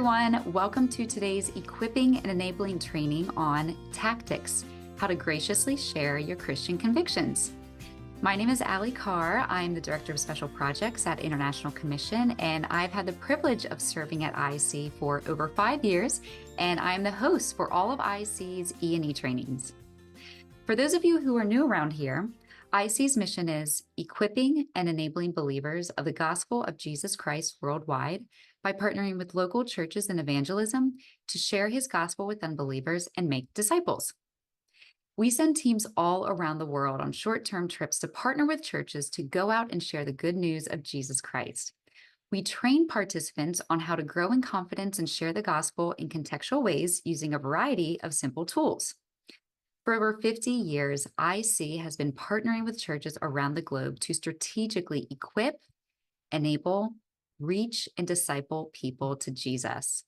everyone. Welcome to today's Equipping and Enabling training on tactics, how to graciously share your Christian convictions. My name is Allie Carr. I'm the Director of Special Projects at International Commission, and I've had the privilege of serving at IC for over 5 years, and I'm the host for all of IC's E&E trainings. For those of you who are new around here, IC's mission is equipping and enabling believers of the gospel of Jesus Christ worldwide by partnering with local churches in evangelism to share his gospel with unbelievers and make disciples. We send teams all around the world on short-term trips to partner with churches to go out and share the good news of Jesus Christ. We train participants on how to grow in confidence and share the gospel in contextual ways using a variety of simple tools. For over 50 years, IC has been partnering with churches around the globe to strategically equip, enable, reach, and disciple people to Jesus.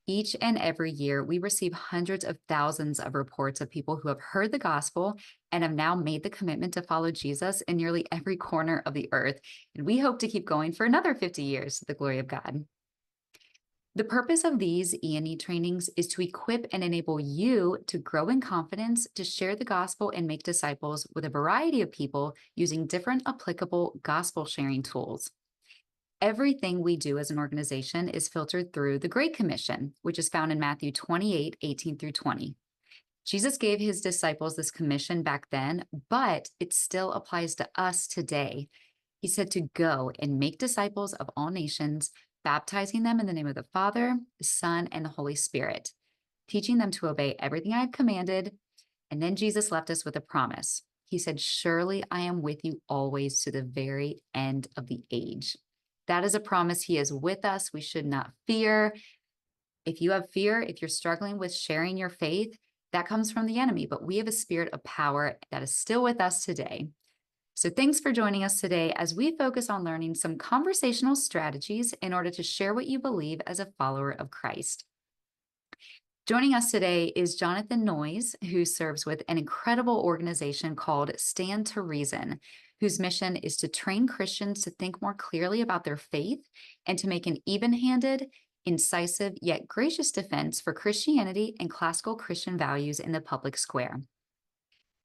Each and every year, we receive hundreds of thousands of reports of people who have heard the gospel and have now made the commitment to follow Jesus in nearly every corner of the earth. And we hope to keep going for another 50 years to the glory of God. The purpose of these E&E trainings is to equip and enable you to grow in confidence, to share the gospel and make disciples with a variety of people using different applicable gospel sharing tools. Everything we do as an organization is filtered through the Great Commission, which is found in Matthew 28:18 through 20. Jesus gave his disciples this commission back then, but it still applies to us today. He said to go and make disciples of all nations, baptizing them in the name of the Father, the Son, and the Holy Spirit, teaching them to obey everything I have commanded. And then Jesus left us with a promise. He said, "Surely I am with you always to the very end of the age." That is a promise. He is with us. We should not fear. If you have fear, if you're struggling with sharing your faith, that comes from the enemy. But we have a spirit of power that is still with us today. So thanks for joining us today as we focus on learning some conversational strategies in order to share what you believe as a follower of Christ. Joining us today is Jonathan Noyse, who serves with an incredible organization called Stand to Reason, whose mission is to train Christians to think more clearly about their faith and to make an even-handed, incisive, yet gracious defense for Christianity and classical Christian values in the public square.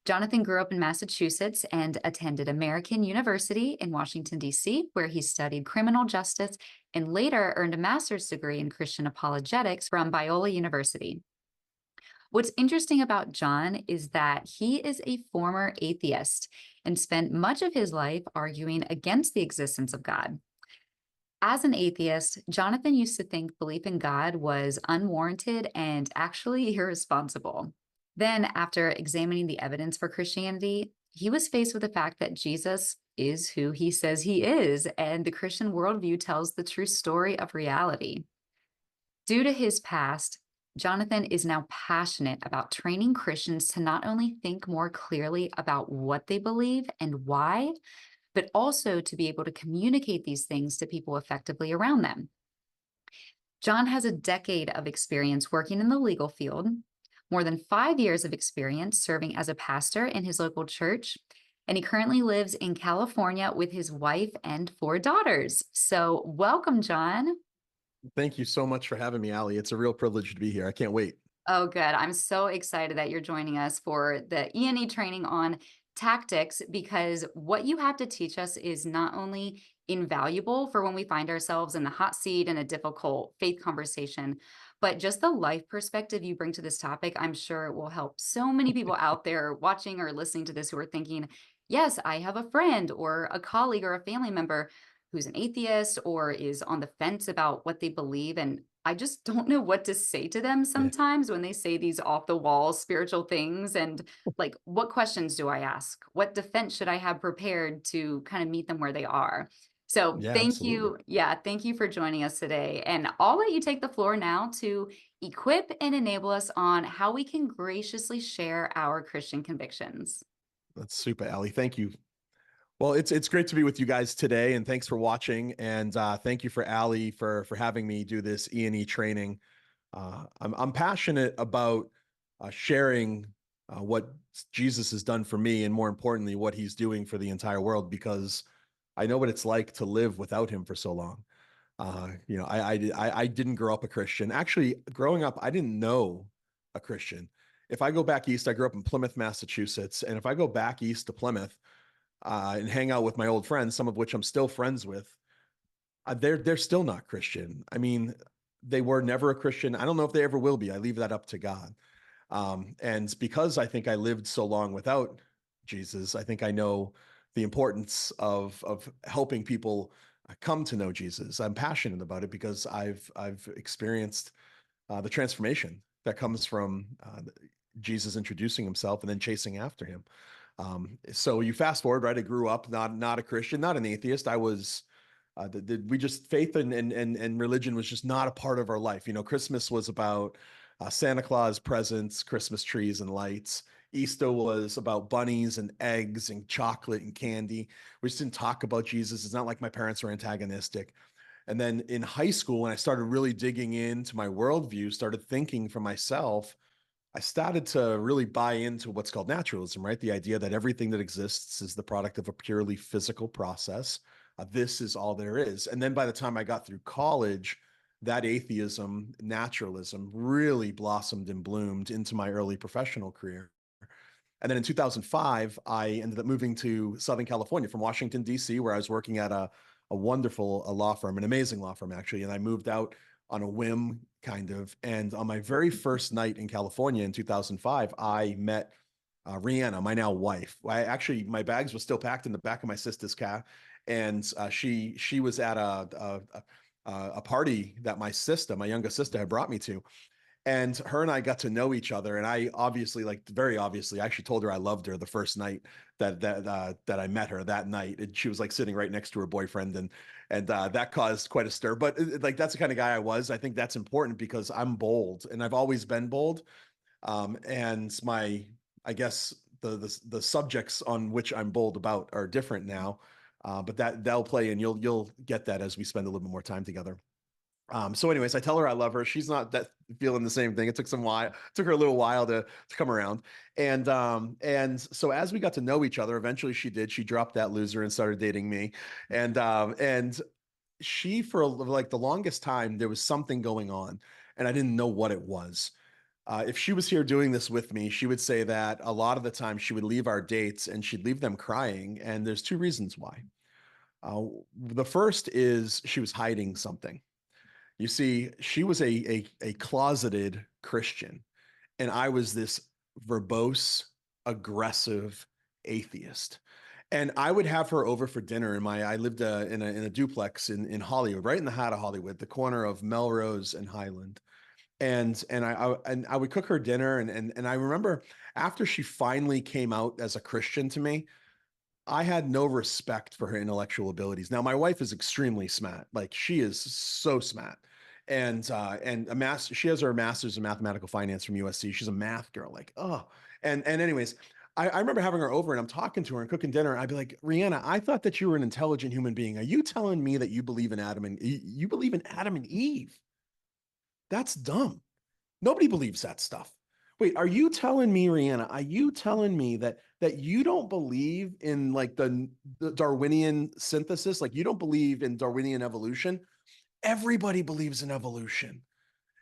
Jonathan grew up in Massachusetts and attended American University in Washington, D.C., where he studied criminal justice and later earned a master's degree in Christian apologetics from Biola University. What's interesting about John is that he is a former atheist and spent much of his life arguing against the existence of God. As an atheist, Jonathan used to think belief in God was unwarranted and actually irresponsible. Then, after examining the evidence for Christianity, he was faced with the fact that Jesus is who he says he is, and the Christian worldview tells the true story of reality. Due to his past, Jonathan is now passionate about training Christians to not only think more clearly about what they believe and why, but also to be able to communicate these things to people effectively around them. John has a decade of experience working in the legal field, more than 5 years of experience serving as a pastor in his local church, and he currently lives in California with his wife and 4 daughters. So welcome, John. Thank you so much for having me, Allie. It's a real privilege to be here. I can't wait. Oh, good. I'm so excited that you're joining us for the E&E training on tactics, because what you have to teach us is not only invaluable for when we find ourselves in the hot seat in a difficult faith conversation, but just the life perspective you bring to this topic, I'm sure it will help so many people out there watching or listening to this who are thinking, yes, I have a friend or a colleague or a family member who's an atheist or is on the fence about what they believe. And I just don't know what to say to them sometimes when they say these off the wall spiritual things. And like, what questions do I ask? What defense should I have prepared to kind of meet them where they are? So thank you. Yeah, thank you for joining us today. And I'll let you take the floor now to equip and enable us on how we can graciously share our Christian convictions. That's super, Allie. Thank you. Well, it's great to be with you guys today, and thanks for watching. And thank you for Allie for having me do this E&E training. I'm passionate about sharing what Jesus has done for me, and more importantly, what he's doing for the entire world, because I know what it's like to live without him for so long. I didn't grow up a Christian. Actually, growing up, I didn't know a Christian. If I go back east, I grew up in Plymouth, Massachusetts, and if I go back east to Plymouth and hang out with my old friends, some of which I'm still friends with, they're still not Christian. I mean, they were never a Christian. I don't know if they ever will be. I leave that up to God. And because I think I lived so long without Jesus, I think I know the importance of helping people come to know Jesus. I'm passionate about it because I've experienced the transformation that comes from Jesus introducing himself and then chasing after him. So you fast forward, right? I grew up not a Christian, not an atheist. I was we just faith and religion was just not a part of our life. You know, Christmas was about Santa Claus presents, Christmas trees and lights. Easter was about bunnies and eggs and chocolate and candy. We just didn't talk about Jesus. It's not like my parents were antagonistic. And then in high school, when I started really digging into my worldview, started thinking for myself, I started to really buy into what's called naturalism, right? The idea that everything that exists is the product of a purely physical process. This is all there is. And then by the time I got through college, that atheism, naturalism really blossomed and bloomed into my early professional career. And then in 2005, I ended up moving to Southern California from Washington, D.C., where I was working at a wonderful law firm, an amazing law firm, actually. And I moved out on a whim, kind of. And on my very first night in California in 2005, I met Rihanna, my now wife. My bags were still packed in the back of my sister's car, and she was at a party that my younger sister, had brought me to, and her and I got to know each other. And I obviously, like very obviously, I actually told her I loved her the first night that I met her that night. And she was like sitting right next to her boyfriend, and that caused quite a stir. But like that's the kind of guy I was. I think that's important because I'm bold, and I've always been bold. And I guess the subjects on which I'm bold about are different now. But that'll play, and you'll get that as we spend a little bit more time together. So anyways, I tell her I love her. She's not that feeling the same thing. It took her a little while to come around. And so as we got to know each other, eventually she did. She dropped that loser and started dating me. And she, for like the longest time, there was something going on, and I didn't know what it was. If she was here doing this with me, she would say that a lot of the time she would leave our dates and she'd leave them crying. And there's two reasons why. The first is she was hiding something. You see, she was a closeted Christian, and I was this verbose, aggressive atheist. And I would have her over for dinner I lived in a duplex in Hollywood, right in the heart of Hollywood, the corner of Melrose and Highland. And I would cook her dinner, and I remember after she finally came out as a Christian to me, I had no respect for her intellectual abilities. Now, my wife is extremely smart. Like she is so smart. And a master, she has her master's in mathematical finance from USC. She's a math girl. Like, oh. And anyways, I remember having her over and I'm talking to her and cooking dinner. And I'd be like, Rihanna, I thought that you were an intelligent human being. Are you telling me that you believe in you believe in Adam and Eve? That's dumb. Nobody believes that stuff. Wait, are you telling me, Rihanna, are you telling me that you don't believe in like the Darwinian synthesis? Like you don't believe in Darwinian evolution? Everybody believes in evolution.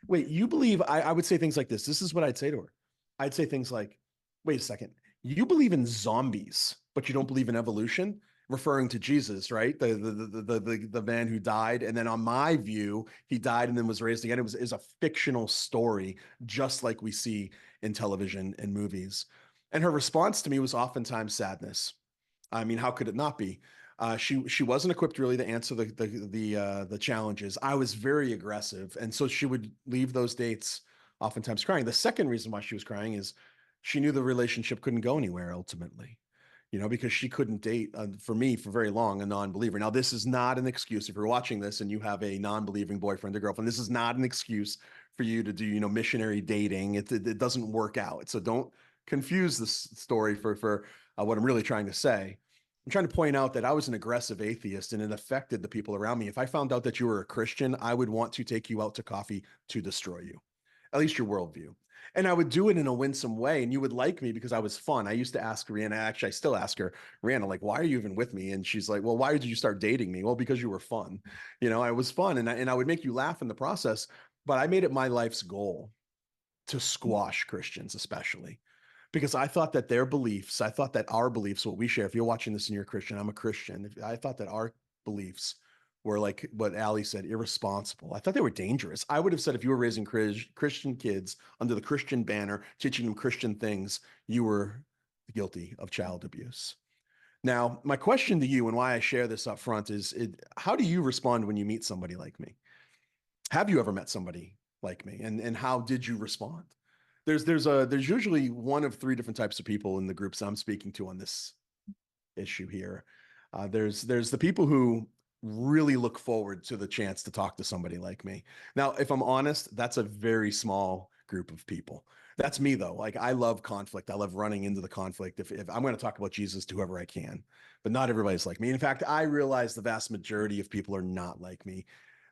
Wait, you believe I would say things like this. This is what I'd say to her. I'd say things like, wait a second, you believe in zombies, but you don't believe in evolution, referring to Jesus, right? The man who died. And then on my view, he died and then was raised again. It was a fictional story, just like we see in television and movies. And her response to me was oftentimes sadness. I mean, how could it not be? She wasn't equipped really to answer the challenges. I was very aggressive, and so she would leave those dates oftentimes crying. The second reason why she was crying is she knew the relationship couldn't go anywhere ultimately, because she couldn't date for me for very long a non-believer. Now, this is not an excuse if you're watching this and you have a non-believing boyfriend or girlfriend. This is not an excuse for you to do missionary dating. It doesn't work out. So don't confuse this story for what I'm really trying to say. I'm trying to point out that I was an aggressive atheist and it affected the people around me. If I found out that you were a Christian, I would want to take you out to coffee to destroy you. at least your worldview. And I would do it in a winsome way, and you would like me because I was fun. I used to ask Rihanna, actually, I still ask her, Rihanna, like, why are you even with me? And she's like, well, why did you start dating me? Well, because you were fun. I was fun, and I would make you laugh in the process. But I made it my life's goal to squash Christians, especially because I thought that their beliefs, I thought that our beliefs, what we share, if you're watching this and you're a Christian, I'm a Christian. I thought that our beliefs were like what Ali said, irresponsible. I thought they were dangerous. I would have said if you were raising Christian kids under the Christian banner, teaching them Christian things, you were guilty of child abuse. Now, my question to you and why I share this up front is how do you respond when you meet somebody like me? Have you ever met somebody like me? And how did you respond? There's usually one of three different types of people in the groups I'm speaking to on this issue here. There's the people who really look forward to the chance to talk to somebody like me. Now, if I'm honest, that's a very small group of people. That's me though. Like I love conflict. I love running into the conflict. If I'm going to talk about Jesus to whoever I can, but not everybody's like me. In fact, I realize the vast majority of people are not like me.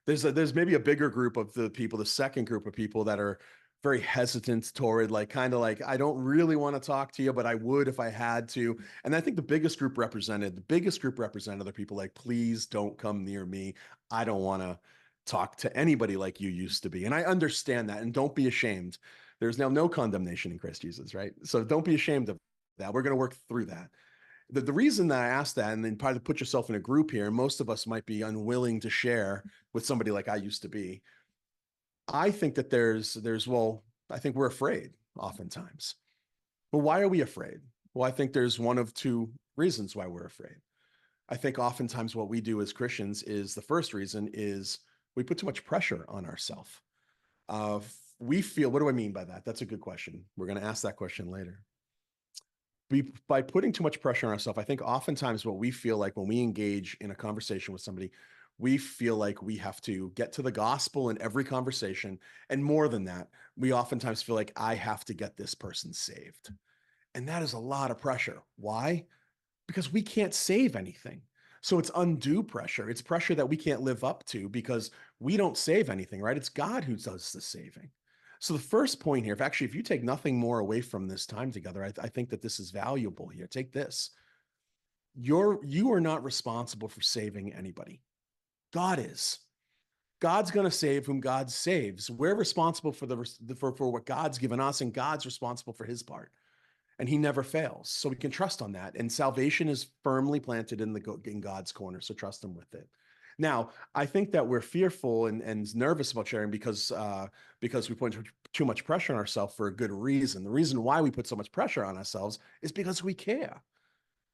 There's maybe a bigger group of the people, the second group of people that are very hesitant toward like kind of like I don't really want to talk to you, but I would if I had to. And I think the biggest group represented are people like, please don't come near me. I don't want to talk to anybody like you used to be. And I understand that. And don't be ashamed. There's now no condemnation in Christ Jesus, right? So don't be ashamed of that. We're going to work through that. The reason that I asked that, and then probably put yourself in a group here, and most of us might be unwilling to share with somebody like I used to be. I think that well, I think we're afraid oftentimes. But why are we afraid? Well, I think there's one of two reasons why we're afraid. I think oftentimes what we do as Christians is the first reason is we put too much pressure on ourselves. Uh, we feel, what do I mean by that? That's a good question. We're going to ask that question later. By putting too much pressure on ourselves, I think oftentimes what we feel like when we engage in a conversation with somebody, we feel like we have to get to the gospel in every conversation. And more than that, we oftentimes feel like I have to get this person saved. And that is a lot of pressure. Why? Because we can't save anything. So it's undue pressure. It's pressure that we can't live up to because we don't save anything, right? It's God who does the saving. So the first point here, if you take nothing more away from this time together, I think that this is valuable here. Take this. You are not responsible for saving anybody. God is. God's going to save whom God saves. We're responsible for what God's given us, and God's responsible for his part. And he never fails. So we can trust on that. And salvation is firmly planted in God's corner. So trust him with it. Now, I think that we're fearful and nervous about sharing because we put too much pressure on ourselves for a good reason. The reason why we put so much pressure on ourselves is because we care,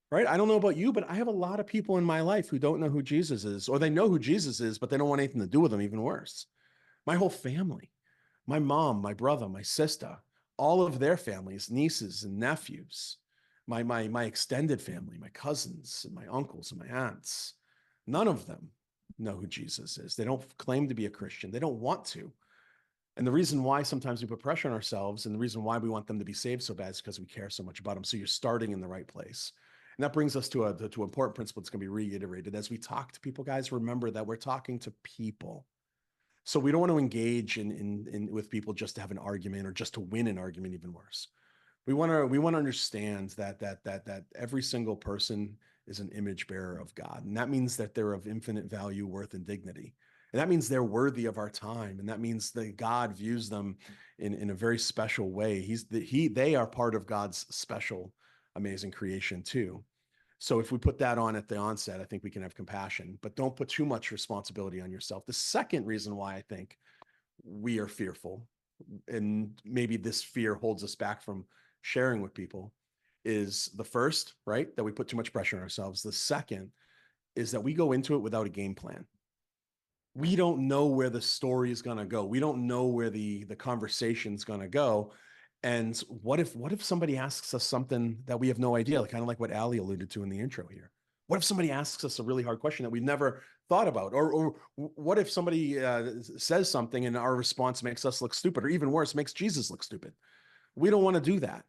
right? I don't know about you, but I have a lot of people in my life who don't know who Jesus is, or they know who Jesus is, but they don't want anything to do with him, even worse. My whole family, my mom, my brother, my sister, all of their families, nieces and nephews, my extended family, my cousins and my uncles and my aunts, none of them know who Jesus is. They don't claim to be a Christian. They don't want to. And the reason why sometimes we put pressure on ourselves and the reason why we want them to be saved so bad is because we care so much about them. So you're starting in the right place. And that brings us to an important principle that's going to be reiterated. As we talk to people, guys, remember that we're talking to people. So we don't want to engage with people just to have an argument or just to win an argument, even worse. We want to understand that every single person is an image bearer of God. And that means that they're of infinite value, worth, and dignity. And that means they're worthy of our time. And that means that God views them in a very special way. They are part of God's special, amazing creation too. So if we put that on at the onset, I think we can have compassion, but don't put too much responsibility on yourself. The second reason why I think we are fearful, and maybe this fear holds us back from sharing with people, is the first, right? That we put too much pressure on ourselves. The second is that we go into it without a game plan. We don't know where the story is going to go. We don't know where the conversation is going to go. And what if somebody asks us something that we have no idea, like, kind of like what Ali alluded to in the intro here? What if somebody asks us a really hard question that we've never thought about? Or what if somebody says something and our response makes us look stupid, or even worse, makes Jesus look stupid? We don't want to do that.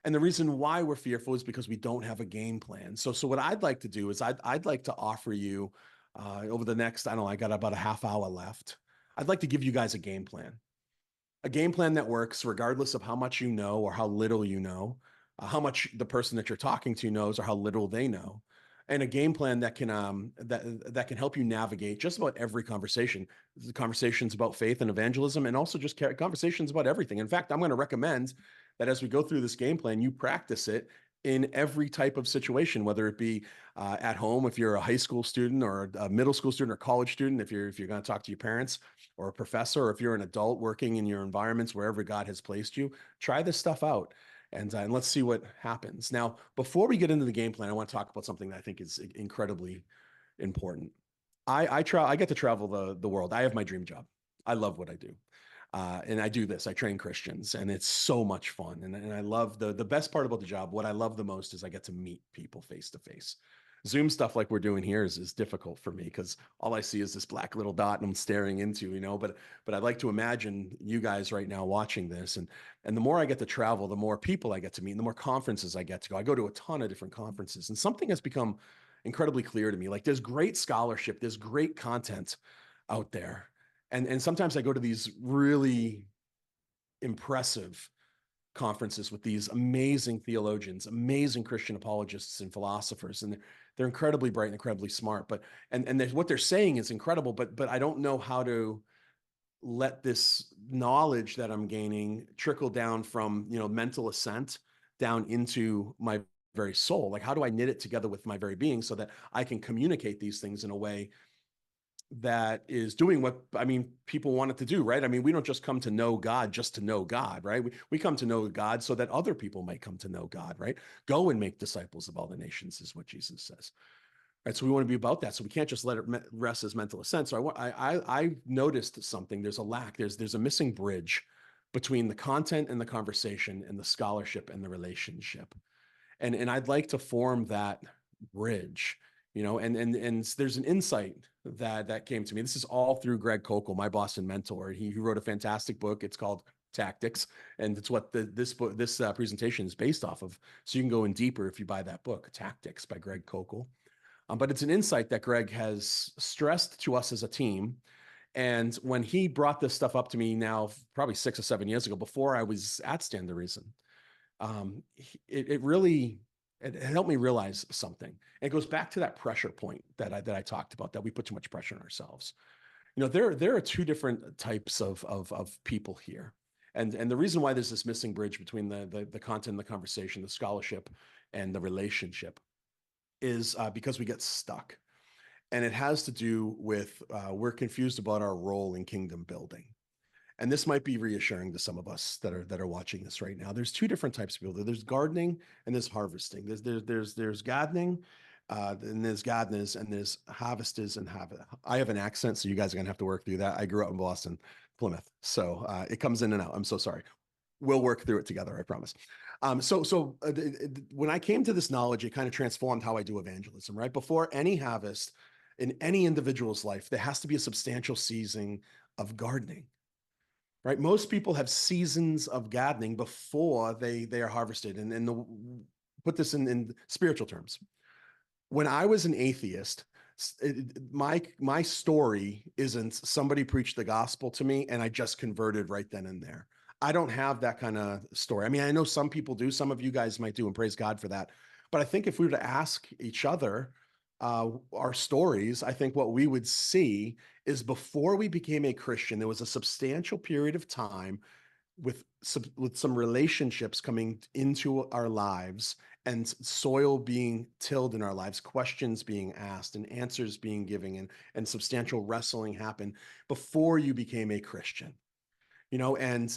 And the reason why we're fearful is because we don't have a game plan. So what I'd like to do is I'd like to offer you over the next, I don't know, I got about a half hour left. I'd like to give you guys a game plan. A game plan that works regardless of how much you know or how little you know, how much the person that you're talking to knows or how little they know, and a game plan that can help you navigate just about every conversation. The conversations about faith and evangelism, and also just conversations about everything. In fact, I'm going to recommend that as we go through this game plan, you practice it in every type of situation, whether it be at home, if you're a high school student or a middle school student or college student, if you're going to talk to your parents or a professor, or if you're an adult working in your environments wherever God has placed you, try this stuff out. And let's see what happens. Now, before we get into the game plan, I want to talk about something that I think is incredibly important. I get to travel the world. I have my dream job. I love what I do. And I do this. I train Christians, and it's so much fun. And I love the best part about the job. What I love the most is I get to meet people face to face. Zoom stuff like we're doing here is difficult for me because all I see is this black little dot and I'm staring into, but I'd like to imagine you guys right now watching this. And the more I get to travel, the more people I get to meet, and the more conferences I get to go. I go to a ton of different conferences, and something has become incredibly clear to me. Like, there's great scholarship, there's great content out there. And sometimes I go to these really impressive conferences with these amazing theologians, amazing Christian apologists and philosophers, and they're incredibly bright and incredibly smart. But what they're saying is incredible, but I don't know how to let this knowledge that I'm gaining trickle down from mental assent down into my very soul. Like, how do I knit it together with my very being so that I can communicate these things in a way that is doing what people want it to do, right? We don't just come to know God just to know God, right? We come to know God so that other people might come to know God, right? Go and make disciples of all the nations is what Jesus says, right? So we want to be about that. So we can't just let it rest as mental assent. So I noticed something. There's a lack. There's a missing bridge between the content and the conversation and the scholarship and the relationship, and I'd like to form that bridge. And there's an insight that came to me. This is all through Greg Koukl, my boss and mentor. He wrote a fantastic book. It's called Tactics, and it's what this presentation is based off of. So you can go in deeper if you buy that book, Tactics by Greg Koukl. But it's an insight that Greg has stressed to us as a team. And when he brought this stuff up to me now, probably 6 or 7 years ago, before I was at Stand to Reason, it really it helped me realize something. And it goes back to that pressure point that I talked about, that we put too much pressure on ourselves. There are two different types of people here. And the reason why there's this missing bridge between the content, the conversation, the scholarship, and the relationship is because we get stuck. And it has to do with we're confused about our role in kingdom building. And this might be reassuring to some of us that are watching this right now. There's two different types of people. There's gardening and there's harvesting. There's gardening, and there's gardeners, and there's harvesters and I have an accent, so you guys are gonna have to work through that. I grew up in Boston, Plymouth, so it comes in and out. I'm so sorry. We'll work through it together, I promise. When I came to this knowledge, it kind of transformed how I do evangelism. Right before any harvest in any individual's life, there has to be a substantial season of gardening. Right, most people have seasons of gardening before they are harvested, and put this in spiritual terms. When I was an atheist, my story isn't somebody preached the gospel to me and I just converted right then and there. I don't have that kind of story. I know some people do. Some of you guys might do, and praise God for that. But I think if we were to ask each other our stories, I think what we would see is before we became a Christian, there was a substantial period of time with some relationships coming into our lives and soil being tilled in our lives, questions being asked and answers being given, and substantial wrestling happened before you became a Christian. And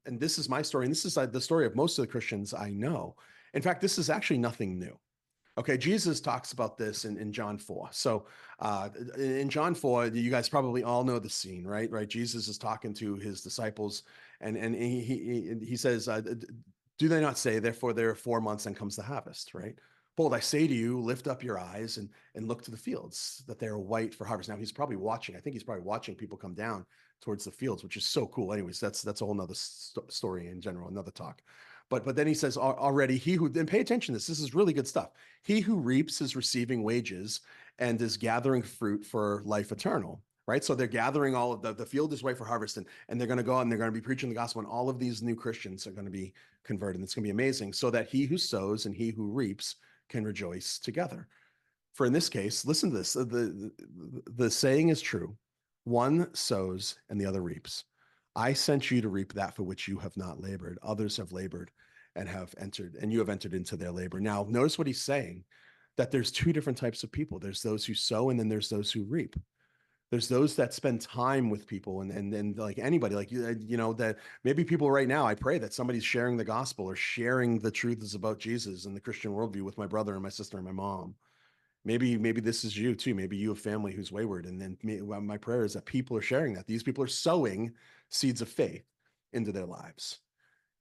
this is my story, and this is the story of most of the Christians I know. In fact, this is actually nothing new. Okay, Jesus talks about this in John 4. So in John 4, you guys probably all know the scene, right? Right. Jesus is talking to his disciples, and he says, do they not say, therefore there are 4 months and comes the harvest, right? Behold, I say to you, lift up your eyes and look to the fields, that they are white for harvest. Now he's probably watching. I think he's probably watching people come down towards the fields, which is so cool. Anyways, that's a whole nother story in general, another talk. But then he says already, then pay attention to this. This is really good stuff. He who reaps is receiving wages and is gathering fruit for life eternal, right? So they're gathering all of the field is white for harvest, and they're going to go out and they're going to be preaching the gospel, and all of these new Christians are going to be converted. And it's going to be amazing, so that he who sows and he who reaps can rejoice together. For in this case, listen to this. The saying is true. One sows and the other reaps. I sent you to reap that for which you have not labored. Others have labored and have entered, and you have entered into their labor. Now, notice what he's saying, that there's two different types of people. There's those who sow, and then there's those who reap. There's those that spend time with people, and like anybody, like that maybe people right now, I pray that somebody's sharing the gospel or sharing the truths about Jesus and the Christian worldview with my brother and my sister and my mom. Maybe this is you too. Maybe you have family who's wayward. And then my prayer is that people are sharing that. These people are sowing seeds of faith into their lives.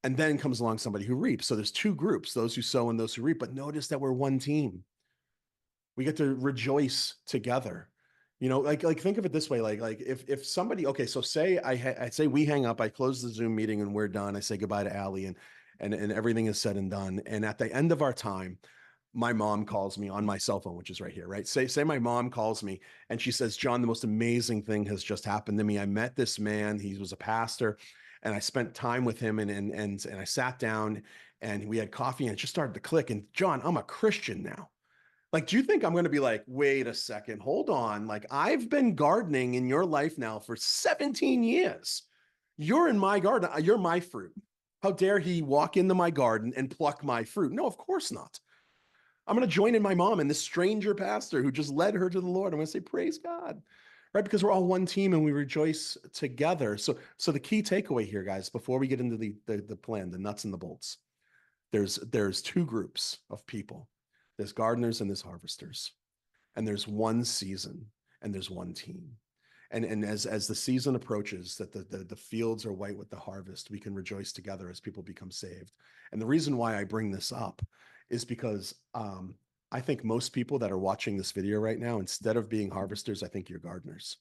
And then comes along somebody who reaps. So there's two groups, those who sow and those who reap. But notice that we're one team. We get to rejoice together. Like think of it this way, like if somebody, okay, so say I say we hang up, I close the Zoom meeting and we're done. I say goodbye to Allie and everything is said and done. And at the end of our time, my mom calls me on my cell phone, which is right here, right? Say my mom calls me and she says, John, the most amazing thing has just happened to me. I met this man. He was a pastor and I spent time with him and I sat down and we had coffee and it just started to click. And John, I'm a Christian now. Like, do you think I'm going to be like, wait a second, hold on. Like, I've been gardening in your life now for 17 years. You're in my garden. You're my fruit. How dare he walk into my garden and pluck my fruit? No, of course not. I'm going to join in my mom and this stranger pastor who just led her to the Lord. I'm going to say, praise God, right? Because we're all one team and we rejoice together. So the key takeaway here, guys, before we get into the plan, the nuts and the bolts, there's two groups of people. There's gardeners and there's harvesters. And there's one season and there's one team. And as the season approaches, that the fields are white with the harvest, we can rejoice together as people become saved. And the reason why I bring this up is because I think most people that are watching this video right now, instead of being harvesters, I think you're gardeners.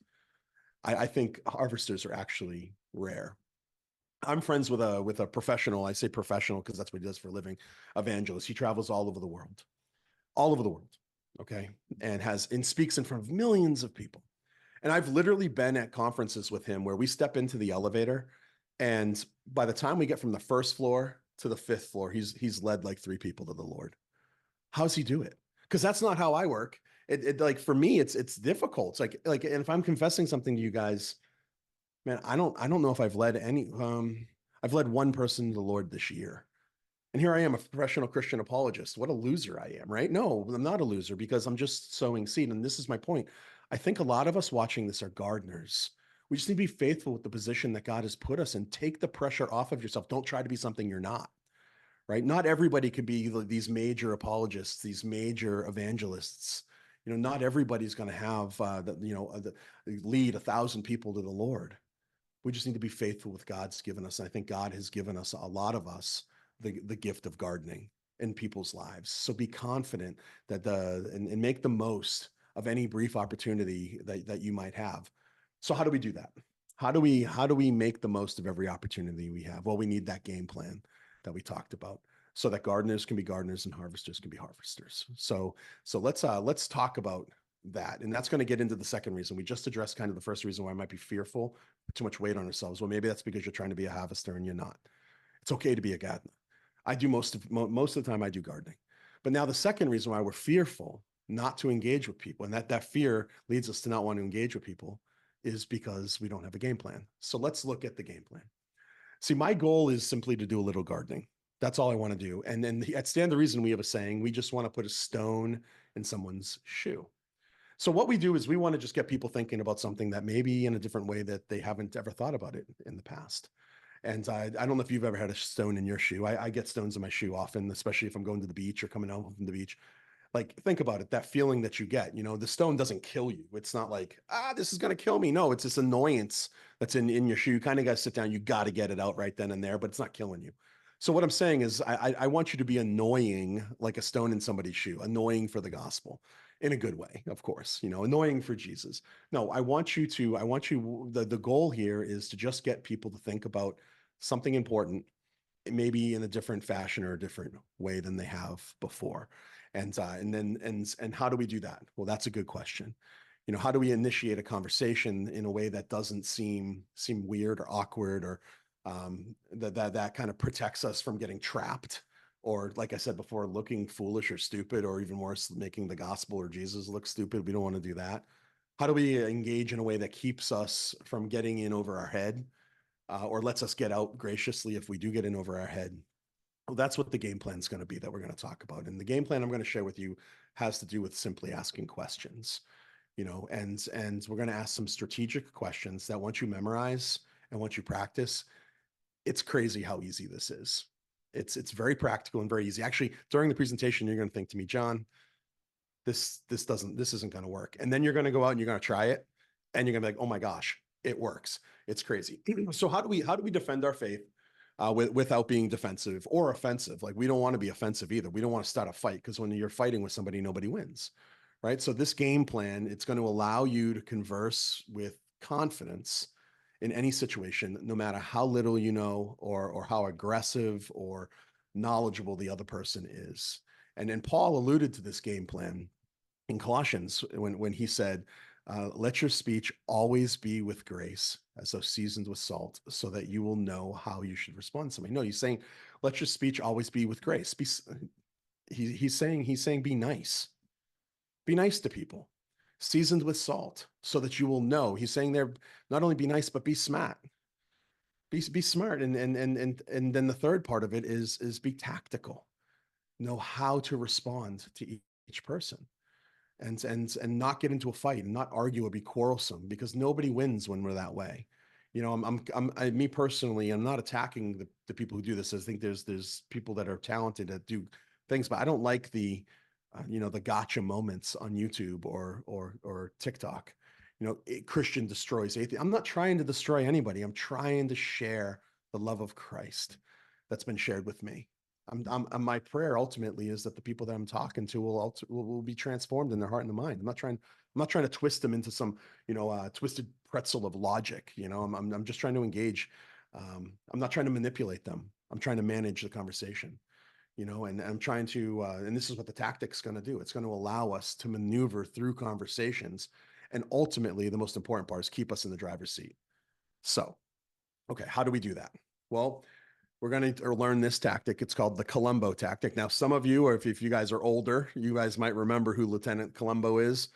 I think harvesters are actually rare. I'm friends with a professional. I say professional because that's what he does for a living. Evangelist. He travels all over the world, all over the world. Okay, and speaks in front of millions of people. And I've literally been at conferences with him where we step into the elevator, and by the time we get from the first floor to the fifth floor, he's led like 3 people to the Lord. How's he do it? Because that's not how I work. It like for me, it's difficult. It's like, and if I'm confessing something to you guys, man, I don't know if I've led any. I've led one person to the Lord this year. And here I am, a professional Christian apologist. What a loser I am, right? No, I'm not a loser because I'm just sowing seed. And this is my point. I think a lot of us watching this are gardeners. We just need to be faithful with the position that God has put us and take the pressure off of yourself. Don't try to be something you're not, right? Not everybody can be these major apologists, these major evangelists. Not everybody's going to have, lead 1,000 people to the Lord. We just need to be faithful with God's given us. And I think God has given us, a lot of us, the gift of gardening in people's lives. So be confident that and make the most of any brief opportunity that you might have. So how do we do that? How do we make the most of every opportunity we have? Well, we need that game plan that we talked about so that gardeners can be gardeners and harvesters can be harvesters. So let's talk about that. And that's going to get into the second reason. We just addressed kind of the first reason why I might be fearful, put too much weight on ourselves. Well, maybe that's because you're trying to be a harvester and you're not. It's okay to be a gardener. I do most of the time I do gardening. But now the second reason why we're fearful not to engage with people, and that fear leads us to not want to engage with people, is because we don't have a game plan. So let's look at the game plan. See, my goal is simply to do a little gardening. That's all I want to do. And then at Stand the Reason, we have a saying, we just want to put a stone in someone's shoe. So what we do is we want to just get people thinking about something that maybe in a different way that they haven't ever thought about it in the past. And I don't know if you've ever had a stone in your shoe. I get stones in my shoe often, especially if I'm going to the beach or coming home from the beach. Like, think about it, that feeling that you get, the stone doesn't kill you. It's not like, this is going to kill me. No, it's this annoyance that's in your shoe. You kind of got to sit down. You got to get it out right then and there, but it's not killing you. So what I'm saying is I want you to be annoying, like a stone in somebody's shoe, annoying for the gospel in a good way, of course, annoying for Jesus. No, the goal here is to just get people to think about something important, maybe in a different fashion or a different way than they have before. And how do we do that? Well, that's a good question. How do we initiate a conversation in a way that doesn't seem weird or awkward, or that kind of protects us from getting trapped, or, like I said before, looking foolish or stupid, or even worse, making the gospel or Jesus look stupid. We don't want to do that. How do we engage in a way that keeps us from getting in over our head, or lets us get out graciously if we do get in over our head? Well, that's what the game plan is going to be that we're going to talk about. And the game plan I'm going to share with you has to do with simply asking questions, and we're going to ask some strategic questions that once you memorize and once you practice, it's crazy how easy this is. It's very practical and very easy. Actually, during the presentation, you're going to think to me, John, this isn't going to work. And then you're going to go out and you're going to try it, and you're going to be like, oh my gosh, it works. It's crazy. So how do we defend our faith without being defensive or offensive? Like, we don't want to be offensive either. We don't want to start a fight, because when you're fighting with somebody, nobody wins, right? So this game plan, it's going to allow you to converse with confidence in any situation, no matter how little you know, or how aggressive or knowledgeable the other person is. And then Paul alluded to this game plan in Colossians when he said, let your speech always be with grace, as though seasoned with salt, so that you will know how you should respond to somebody. No, he's saying, let your speech always be with grace. He's saying, be nice. Be nice to people. Seasoned with salt, so that you will know. He's saying there, not only be nice, but be smart. Be smart. And then the third part of it is be tactical. Know how to respond to each person, and not get into a fight, and not argue or be quarrelsome, because nobody wins when we're that way. Me personally, I'm not attacking the people who do this. I think there's people that are talented that do things, but I don't like the the gotcha moments on YouTube or TikTok. Christian destroys atheist. I'm not trying to destroy anybody. I'm trying to share the love of Christ that's been shared with me. My prayer ultimately is that the people that I'm talking to will be transformed in their heart and their mind. I'm not trying to twist them into some twisted pretzel of logic. I'm just trying to engage. I'm not trying to manipulate them. I'm trying to manage the conversation. And I'm trying to, and this is what the tactic's going to do. It's going to allow us to maneuver through conversations, and ultimately, the most important part is keep us in the driver's seat. So, okay, how do we do that? Well, we're going to learn this tactic. It's called the Columbo tactic. Now, some of you, or if you guys are older, you guys might remember who Lieutenant Columbo is.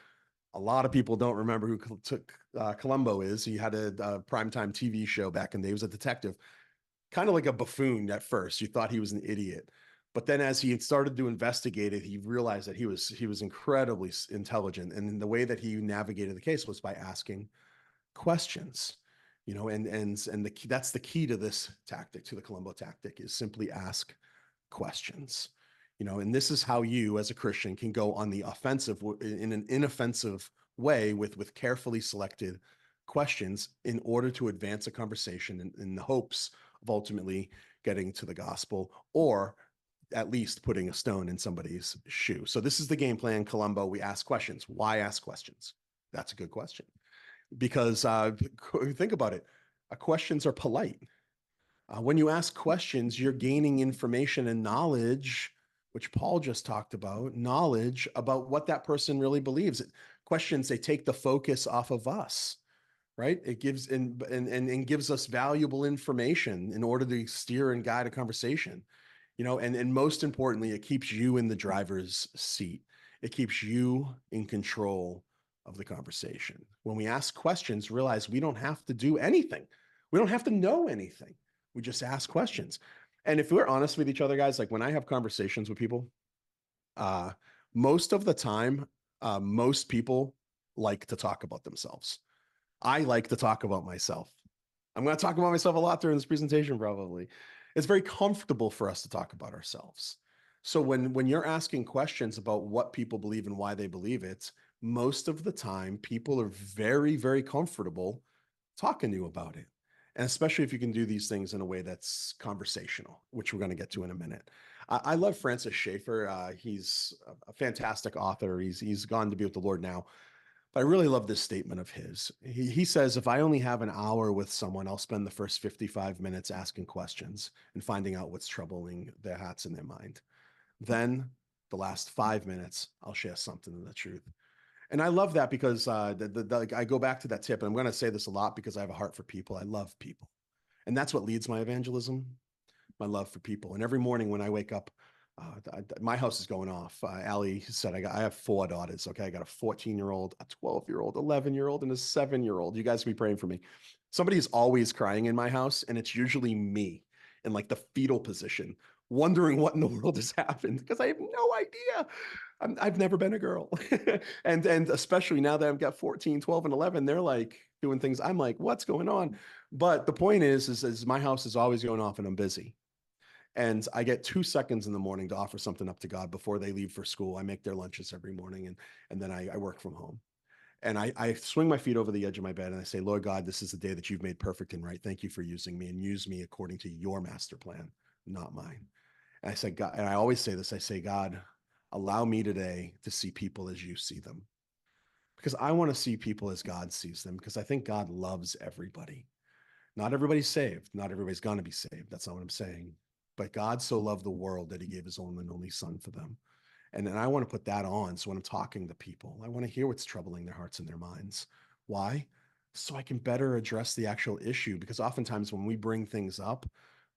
A lot of people don't remember who Columbo is. He had a primetime TV show back in the day. He was a detective, kind of like a buffoon at first. You thought he was an idiot. But then as he started to investigate it, he realized that he was incredibly intelligent. And the way that he navigated the case was by asking questions. That's the key to this tactic, to the Columbo tactic, is simply ask questions. And this is how you, as a Christian, can go on the offensive in an inoffensive way with carefully selected questions, in order to advance a conversation in the hopes of ultimately getting to the gospel, or at least putting a stone in somebody's shoe. So this is the game plan, Columbo. We ask questions. Why ask questions? That's a good question. Because think about it, questions are polite. When you ask questions, you're gaining information and knowledge, which Paul just talked about, knowledge about what that person really believes. Questions, they take the focus off of us, right? It gives and gives us valuable information in order to steer and guide a conversation. And most importantly, it keeps you in the driver's seat. It keeps you in control of the conversation. When we ask questions, realize we don't have to do anything. We don't have to know anything. We just ask questions. And if we're honest with each other, guys, like when I have conversations with people, most of the time, most people like to talk about themselves. I like to talk about myself. I'm going to talk about myself a lot during this presentation, probably. It's very comfortable for us to talk about ourselves. So when you're asking questions about what people believe and why they believe it, most of the time, people are very, very comfortable talking to you about it. And especially if you can do these things in a way that's conversational, which we're going to get to in a minute. I love Francis Schaeffer. He's a fantastic author. He's gone to be with the Lord now. But I really love this statement of his. He says, if I only have an hour with someone, I'll spend the first 55 minutes asking questions and finding out what's troubling their hearts and their mind. Then the last 5 minutes, I'll share something of the truth. And I love that because like, I go back to that tip, and I'm going to say this a lot because I have a heart for people. I love people. And that's what leads my evangelism, my love for people. And every morning when I wake up, my house is going off. Allie said, I have 4 daughters. Okay. I got a 14-year-old, a 12-year-old, 11-year-old, and a 7-year-old. You guys can be praying for me. Somebody is always crying in my house, and it's usually me in like the fetal position, wondering what in the world has happened because I have no idea. I've never been a girl. And especially now that I've got 14, 12, and 11, they're like doing things. I'm like, what's going on? But the point is my house is always going off and I'm busy. And I get 2 seconds in the morning to offer something up to God before they leave for school. I make their lunches every morning, and then I work from home. And I swing my feet over the edge of my bed and I say, Lord God, this is the day that you've made perfect and right. Thank you for using me, and use me according to your master plan, not mine. And I said, God, and I always say this, I say, God, allow me today to see people as you see them. Because I want to see people as God sees them, because I think God loves everybody. Not everybody's saved. Not everybody's going to be saved. That's not what I'm saying. But God so loved the world that he gave his only and only son for them. And then I want to put that on. So when I'm talking to people, I want to hear what's troubling their hearts and their minds. Why? So I can better address the actual issue. Because oftentimes when we bring things up,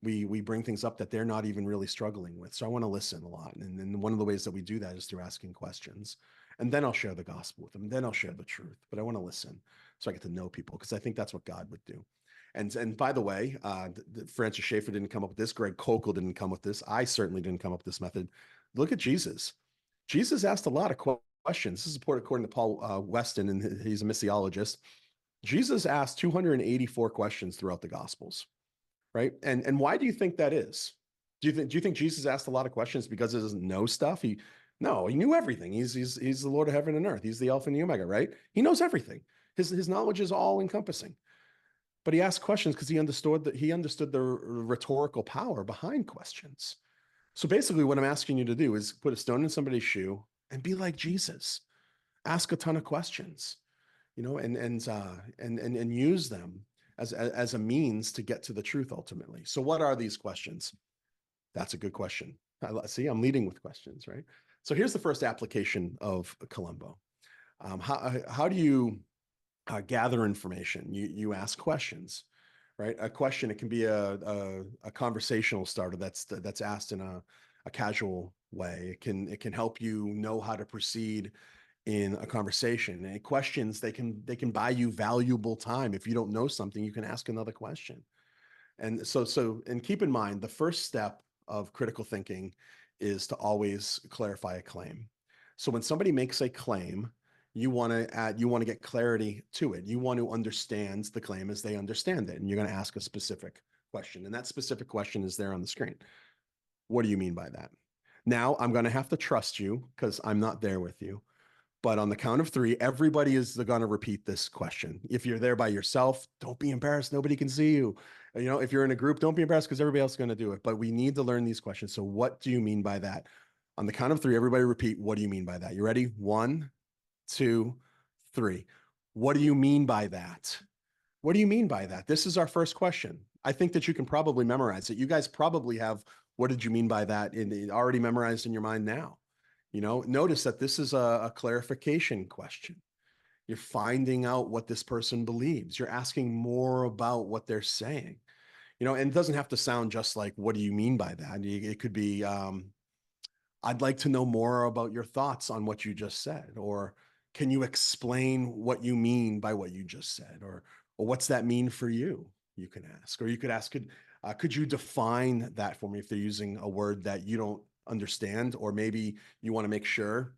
we bring things up that they're not even really struggling with. So I want to listen a lot. And then one of the ways that we do that is through asking questions. And then I'll share the gospel with them. Then I'll share the truth. But I want to listen so I get to know people, because I think that's what God would do. And by the way, Francis Schaeffer didn't come up with this. Greg Kokel didn't come up with this. I certainly didn't come up with this method. Look at Jesus. Jesus asked a lot of questions. This is according to Paul Weston, and he's a missiologist. Jesus asked 284 questions throughout the Gospels, right? And why do you think that is? Do you think Jesus asked a lot of questions because he doesn't know stuff? No, he knew everything. He's the Lord of heaven and earth. He's the Alpha and the Omega, right? He knows everything. His knowledge is all encompassing. But he asked questions because he understood the rhetorical power behind questions. So basically, what I'm asking you to do is put a stone in somebody's shoe and be like Jesus. Ask a ton of questions, and use them as a means to get to the truth ultimately. So what are these questions? That's a good question. See, I'm leading with questions, right? So here's the first application of Columbo. How do you gather information? You ask questions, right? A question, it can be a conversational starter that's asked in a casual way. It can help you know how to proceed in a conversation. And questions, they can buy you valuable time. If you don't know something, you can ask another question. And keep in mind, the first step of critical thinking is to always clarify a claim. So when somebody makes a claim, you want to get clarity to it. You want to understand the claim as they understand it. And you're going to ask a specific question. And that specific question is there on the screen. What do you mean by that? Now I'm going to have to trust you because I'm not there with you. But on the count of 3, everybody is going to repeat this question. If you're there by yourself, don't be embarrassed. Nobody can see you. If you're in a group, don't be embarrassed because everybody else is going to do it. But we need to learn these questions. So what do you mean by that? On the count of 3, everybody repeat, what do you mean by that? You ready? 1, 2, 3. What do you mean by that? What do you mean by that? This is our first question. I think that you can probably memorize it. You guys probably have, what did you mean by that, already memorized in your mind now. Notice that this is a clarification question. You're finding out what this person believes. You're asking more about what they're saying. And it doesn't have to sound just like, what do you mean by that? It could be, I'd like to know more about your thoughts on what you just said, or can you explain what you mean by what you just said, or what's that mean for you? You can ask, or you could ask, could you define that for me if they're using a word that you don't understand, or maybe you want to make sure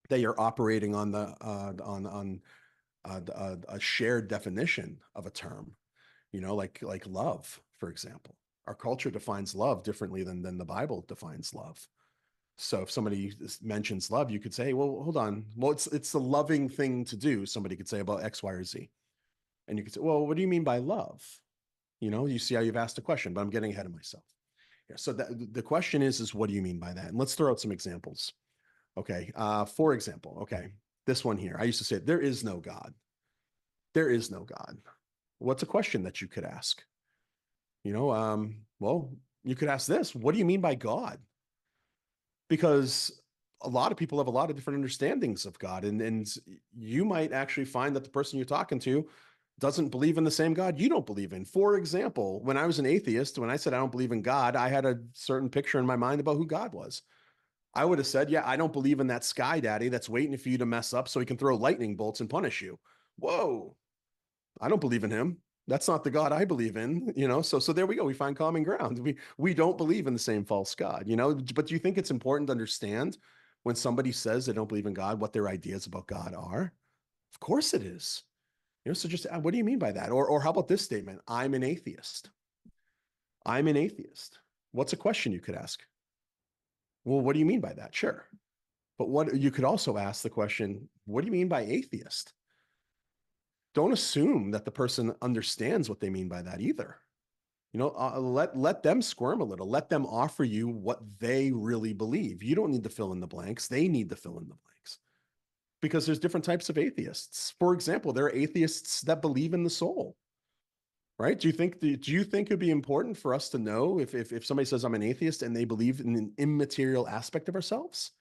that you're operating on a shared definition of a term, like love, for example. Our culture defines love differently than the Bible defines love. So if somebody mentions love, you could say, well, hold on. Well, it's the loving thing to do. Somebody could say about X, Y, or Z. And you could say, well, what do you mean by love? You see how you've asked a question, but I'm getting ahead of myself. Yeah, so the question is what do you mean by that? And let's throw out some examples. Okay. For example, okay, this one here. I used to say, there is no God. There is no God. What's a question that you could ask? Well, you could ask this. What do you mean by God? Because a lot of people have a lot of different understandings of God, and you might actually find that the person you're talking to doesn't believe in the same God you don't believe in. For example, when I was an atheist, when I said I don't believe in God, I had a certain picture in my mind about who God was. I would have said, yeah, I don't believe in that sky daddy that's waiting for you to mess up so he can throw lightning bolts and punish you. Whoa, I don't believe in him. That's not the God I believe in, you know. So there we go. We find common ground. We don't believe in the same false God, you know. But do you think it's important to understand when somebody says they don't believe in God, what their ideas about God are? Of course it is. You know, so just what do you mean by that? Or how about this statement? I'm an atheist. I'm an atheist. What's a question you could ask? Well, what do you mean by that? Sure. But what you could also ask the question, what do you mean by atheist? Don't assume that the person understands what they mean by that either. You know, let them squirm a little. Let them offer you what they really believe. You don't need to fill in the blanks. They need to fill in the blanks because there's different types of atheists. For example, there are atheists that believe in the soul, right? Do you think it'd be important for us to know if somebody says I'm an atheist and they believe in an immaterial aspect of ourselves?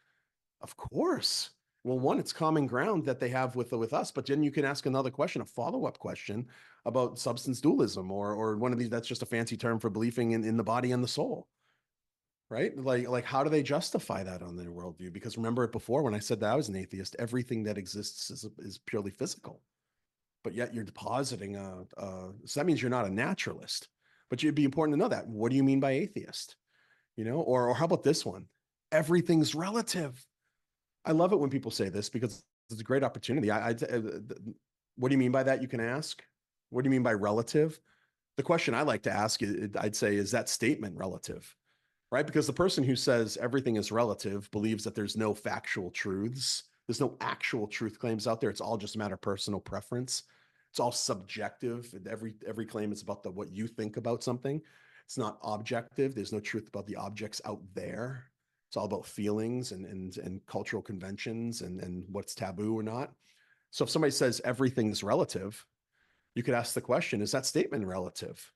Of course. Well, one, it's common ground that they have with us, but then you can ask another question, a follow-up question about substance dualism, or one of these that's just a fancy term for believing in the body and the soul, right? Like how do they justify that on their worldview? Because remember it before when I said that I was an atheist, everything that exists is purely physical, but yet you're depositing so that means you're not a naturalist. But it'd be important to know that. What do you mean by atheist? You know, or how about this one? Everything's relative. I love it when people say this because it's a great opportunity. What do you mean by that? You can ask. What do you mean by relative? The question I like to ask, I'd say, is that statement relative? Right? Because the person who says everything is relative believes that there's no factual truths. There's no actual truth claims out there. It's all just a matter of personal preference. It's all subjective. Every claim is about what you think about something. It's not objective. There's no truth about the objects out there. It's all about feelings and cultural conventions and what's taboo or not. So if somebody says everything's relative, you could ask the question, is that statement relative?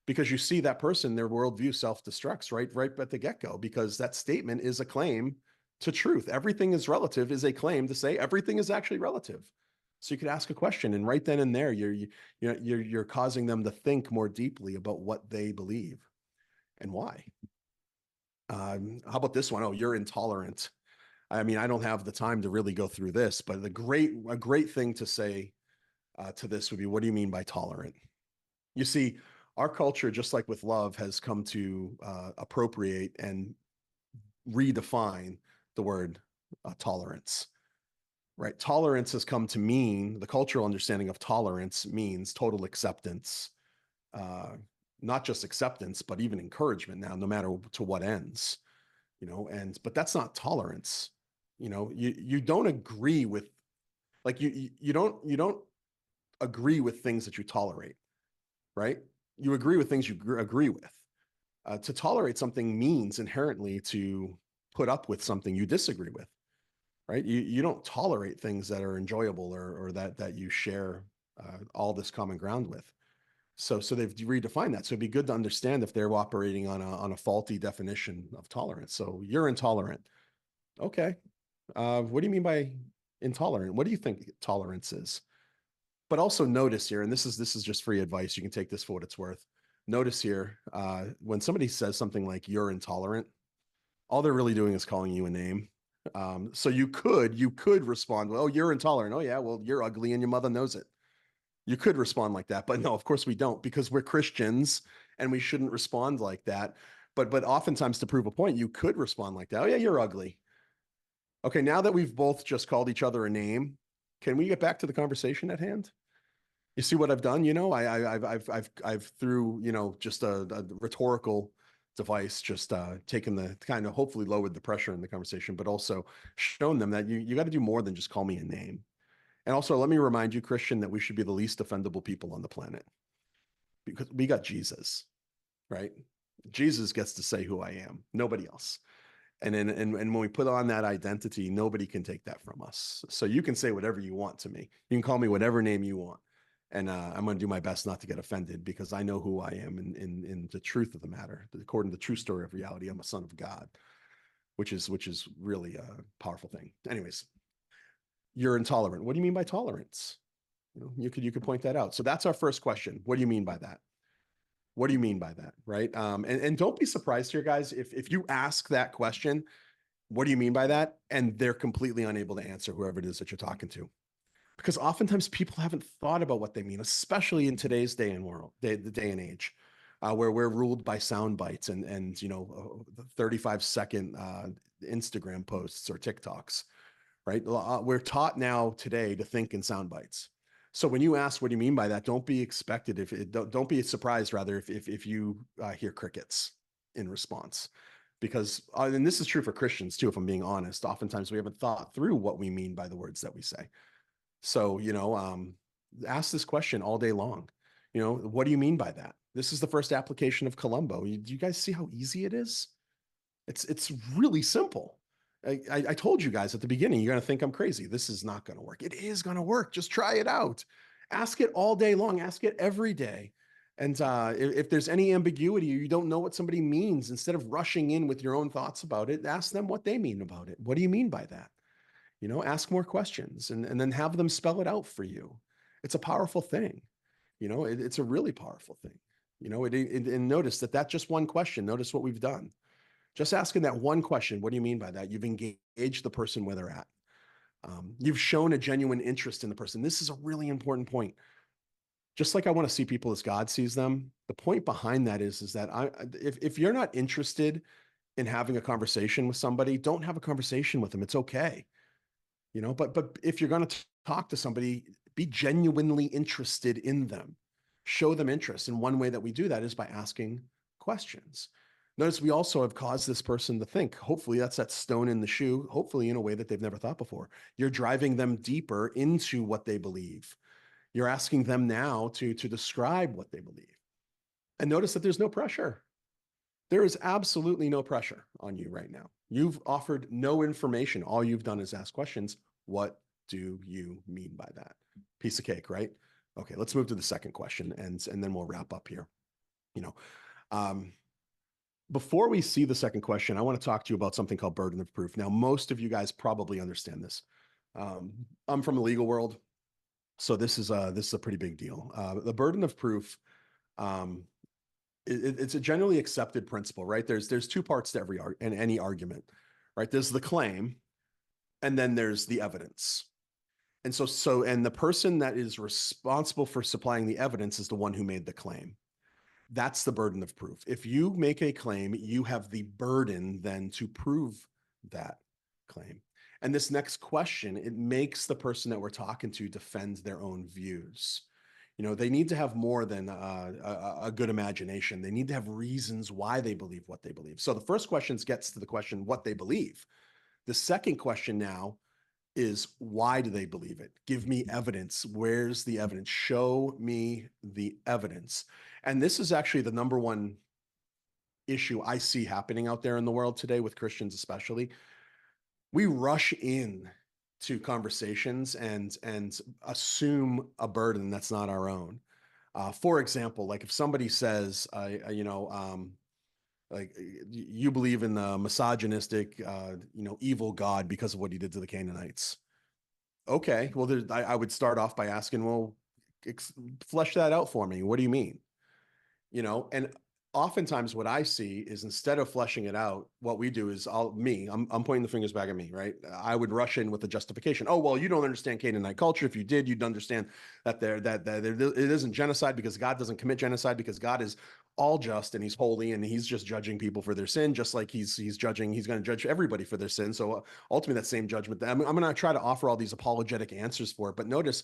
Because you see that person, their worldview self-destructs right at the get-go, because that statement is a claim to truth. Everything is relative is a claim to say everything is actually relative. So you could ask a question, and right then and there, you're causing them to think more deeply about what they believe and why. How about this one? Oh, you're intolerant. I mean, I don't have the time to really go through this, but a great thing to say to this would be, what do you mean by tolerant? You see, our culture, just like with love, has come to appropriate and redefine the word tolerance, right? Tolerance has come to mean, the cultural understanding of tolerance means total acceptance, uh, not just acceptance, but even encouragement now, no matter to what ends, you know, but that's not tolerance. You know, you don't agree with, like, you don't agree with things that you tolerate, right? You agree with things you agree with. To tolerate something means inherently to put up with something you disagree with, right? You don't tolerate things that are enjoyable or that you share all this common ground with. So they've redefined that. So it'd be good to understand if they're operating on a faulty definition of tolerance. So you're intolerant. Okay. What do you mean by intolerant? What do you think tolerance is? But also notice here, and this is just free advice. You can take this for what it's worth. Notice here, when somebody says something like you're intolerant, all they're really doing is calling you a name. So you could respond, well, you're intolerant. Oh yeah, well, you're ugly and your mother knows it. You could respond like that, but no, of course we don't, because we're Christians and we shouldn't respond like that. But oftentimes, to prove a point, you could respond like that. Oh yeah, you're ugly. Okay, now that we've both just called each other a name, can we get back to the conversation at hand? You see what I've done? You know, I've through, you know, just a rhetorical device, just taken the kind of, hopefully lowered the pressure in the conversation, but also shown them that you got to do more than just call me a name. And also, let me remind you, Christian, that we should be the least offendable people on the planet because we got Jesus, right? Jesus gets to say who I am, nobody else. And when we put on that identity, nobody can take that from us. So you can say whatever you want to me. You can call me whatever name you want. And I'm going to do my best not to get offended, because I know who I am in the truth of the matter. According to the true story of reality, I'm a son of God. which is really a powerful thing. Anyways, you're intolerant. What do you mean by tolerance? You could point that out. So that's our first question. What do you mean by that? What do you mean by that? Right. And don't be surprised here, guys, if you ask that question, what do you mean by that? And they're completely unable to answer, whoever it is that you're talking to. Because oftentimes people haven't thought about what they mean, especially in today's day the day and age, where we're ruled by sound bites and 35-second Instagram posts or TikToks, right? We're taught now today to think in sound bites. So when you ask, what do you mean by that? Don't be expected don't be surprised rather if you hear crickets in response, because and this is true for Christians too. If I'm being honest, oftentimes we haven't thought through what we mean by the words that we say. So ask this question all day long. What do you mean by that? This is the first application of Columbo. Do you guys see how easy it is? It's really simple. I told you guys at the beginning, you're going to think I'm crazy. This is not going to work. It is going to work. Just try it out. Ask it all day long. Ask it every day. And if there's any ambiguity or you don't know what somebody means, instead of rushing in with your own thoughts about it, ask them what they mean about it. What do you mean by that? Ask more questions and then have them spell it out for you. It's a powerful thing. It's a really powerful thing. And notice that just one question. Notice what we've done. Just asking that one question, what do you mean by that? You've engaged the person where they're at. You've shown a genuine interest in the person. This is a really important point. Just like I want to see people as God sees them, the point behind that is that if you're not interested in having a conversation with somebody, don't have a conversation with them. It's okay. But if you're going to talk to somebody, be genuinely interested in them. Show them interest. And one way that we do that is by asking questions. Notice we also have caused this person to think. Hopefully that's that stone in the shoe, hopefully in a way that they've never thought before. You're driving them deeper into what they believe. You're asking them now to describe what they believe. And notice that there's no pressure. There is absolutely no pressure on you right now. You've offered no information. All you've done is ask questions. What do you mean by that? Piece of cake, right? Okay, let's move to the second question and then we'll wrap up here. Before we see the second question, I want to talk to you about something called burden of proof. Now, most of you guys probably understand this. I'm from the legal world, so this is a pretty big deal. The burden of proof, it's a generally accepted principle, right? There's two parts to any argument, right? There's the claim, and then there's the evidence. And and the person that is responsible for supplying the evidence is the one who made the claim. That's the burden of proof. If you make a claim, you have the burden then to prove that claim. And this next question, it makes the person that we're talking to defend their own views. They need to have more than a good imagination. They need to have reasons why they believe what they believe. So the first question gets to the question, what they believe. The second question now is, why do they believe it? Give me evidence. Where's the evidence? Show me the evidence. And this is actually the number one issue I see happening out there in the world today with Christians especially. We rush in to conversations and assume a burden that's not our own. For example, like if somebody says, like you believe in the misogynistic, evil God because of what he did to the Canaanites. Okay, well, I would start off by asking, well, flesh that out for me. What do you mean? And oftentimes what I see is instead of fleshing it out, what we do is I'm pointing the fingers back at me, right? I would rush in with a justification. Oh, well, you don't understand Canaanite culture. If you did, you'd understand that it isn't genocide because God doesn't commit genocide, because God is all just and he's holy and he's just judging people for their sin, just like he's going to judge everybody for their sin. So ultimately that same judgment, I'm going to try to offer all these apologetic answers for it. But notice,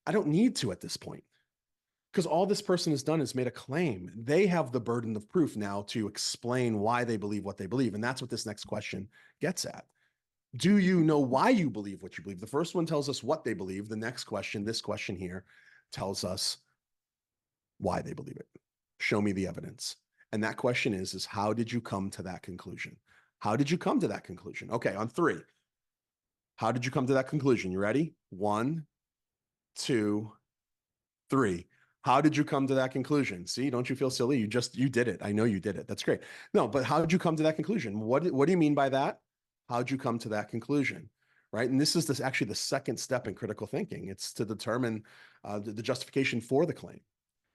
I don't need to at this point, because all this person has done is made a claim. They have the burden of proof now to explain why they believe what they believe. And that's what this next question gets at. Do you know why you believe what you believe? The first one tells us what they believe. The next question, this question here, tells us why they believe it. Show me the evidence. And that question is how did you come to that conclusion? How did you come to that conclusion? Okay, on three. How did you come to that conclusion? You ready? 1, 2, 3. How did you come to that conclusion? See, don't you feel silly? You did it. I know you did it. That's great. No, but how did you come to that conclusion? What do you mean by that? How'd you come to that conclusion? Right. And this is actually the second step in critical thinking. It's to determine the justification for the claim.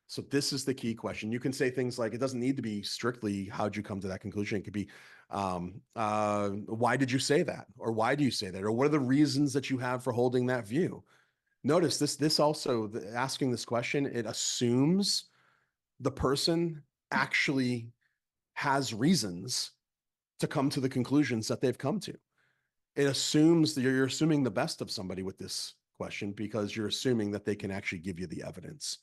So this is the key question. You can say things like, it doesn't need to be strictly, how'd you come to that conclusion? It could be, why did you say that? Or why do you say that? Or what are the reasons that you have for holding that view? Notice this also, asking this question, it assumes the person actually has reasons to come to the conclusions that they've come to. It assumes that you're assuming the best of somebody with this question because you're assuming that they can actually give you the evidence.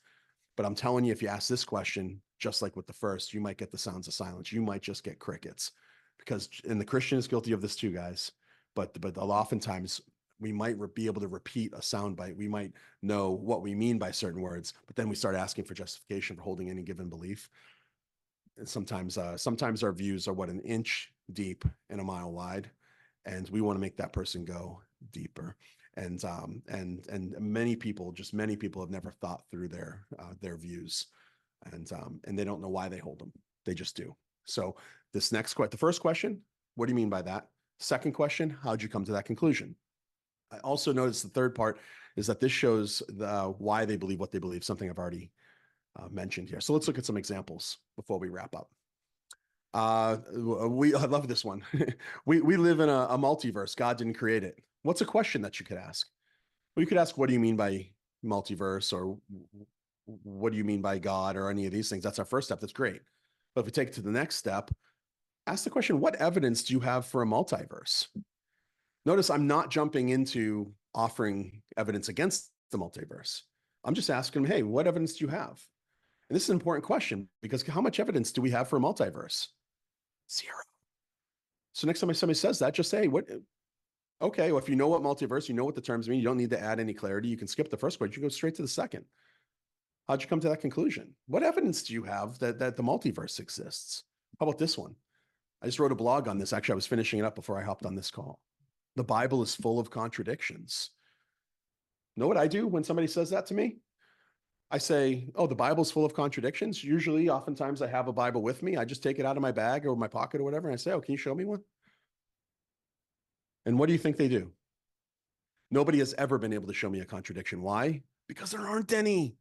But I'm telling you, if you ask this question, just like with the first, you might get the sounds of silence. You might just get crickets because, and the Christian is guilty of this too, guys. But oftentimes we might be able to repeat a soundbite. We might know what we mean by certain words, but then we start asking for justification for holding any given belief. And sometimes our views are what, an inch deep and a mile wide, and we want to make that person go deeper. And many people have never thought through their views, and they don't know why they hold them. They just do. So this next question, the first question, what do you mean by that? Second question, how'd you come to that conclusion? I also noticed the third part is that this shows why they believe what they believe, something I've already mentioned here. So let's look at some examples before we wrap up. I love this one. we live in a multiverse. God didn't create it. What's a question that you could ask? Well, you could ask, what do you mean by multiverse, or what do you mean by God, or any of these things? That's our first step. That's great. But if we take it to the next step, ask the question, what evidence do you have for a multiverse? Notice I'm not jumping into offering evidence against the multiverse. I'm just asking them, hey, what evidence do you have? And this is an important question because how much evidence do we have for a multiverse? Zero. So next time somebody says that, just say, what? Okay, well, if you know what multiverse, you know what the terms mean, you don't need to add any clarity. You can skip the first question, you go straight to the second. How'd you come to that conclusion? What evidence do you have that the multiverse exists? How about this one? I just wrote a blog on this. Actually, I was finishing it up before I hopped on this call. The Bible is full of contradictions. Know what I do when somebody says that to me? I say, oh, the Bible's full of contradictions. Usually, oftentimes I have a Bible with me. I just take it out of my bag or my pocket or whatever. And I say, oh, can you show me one? And what do you think they do? Nobody has ever been able to show me a contradiction. Why? Because there aren't any.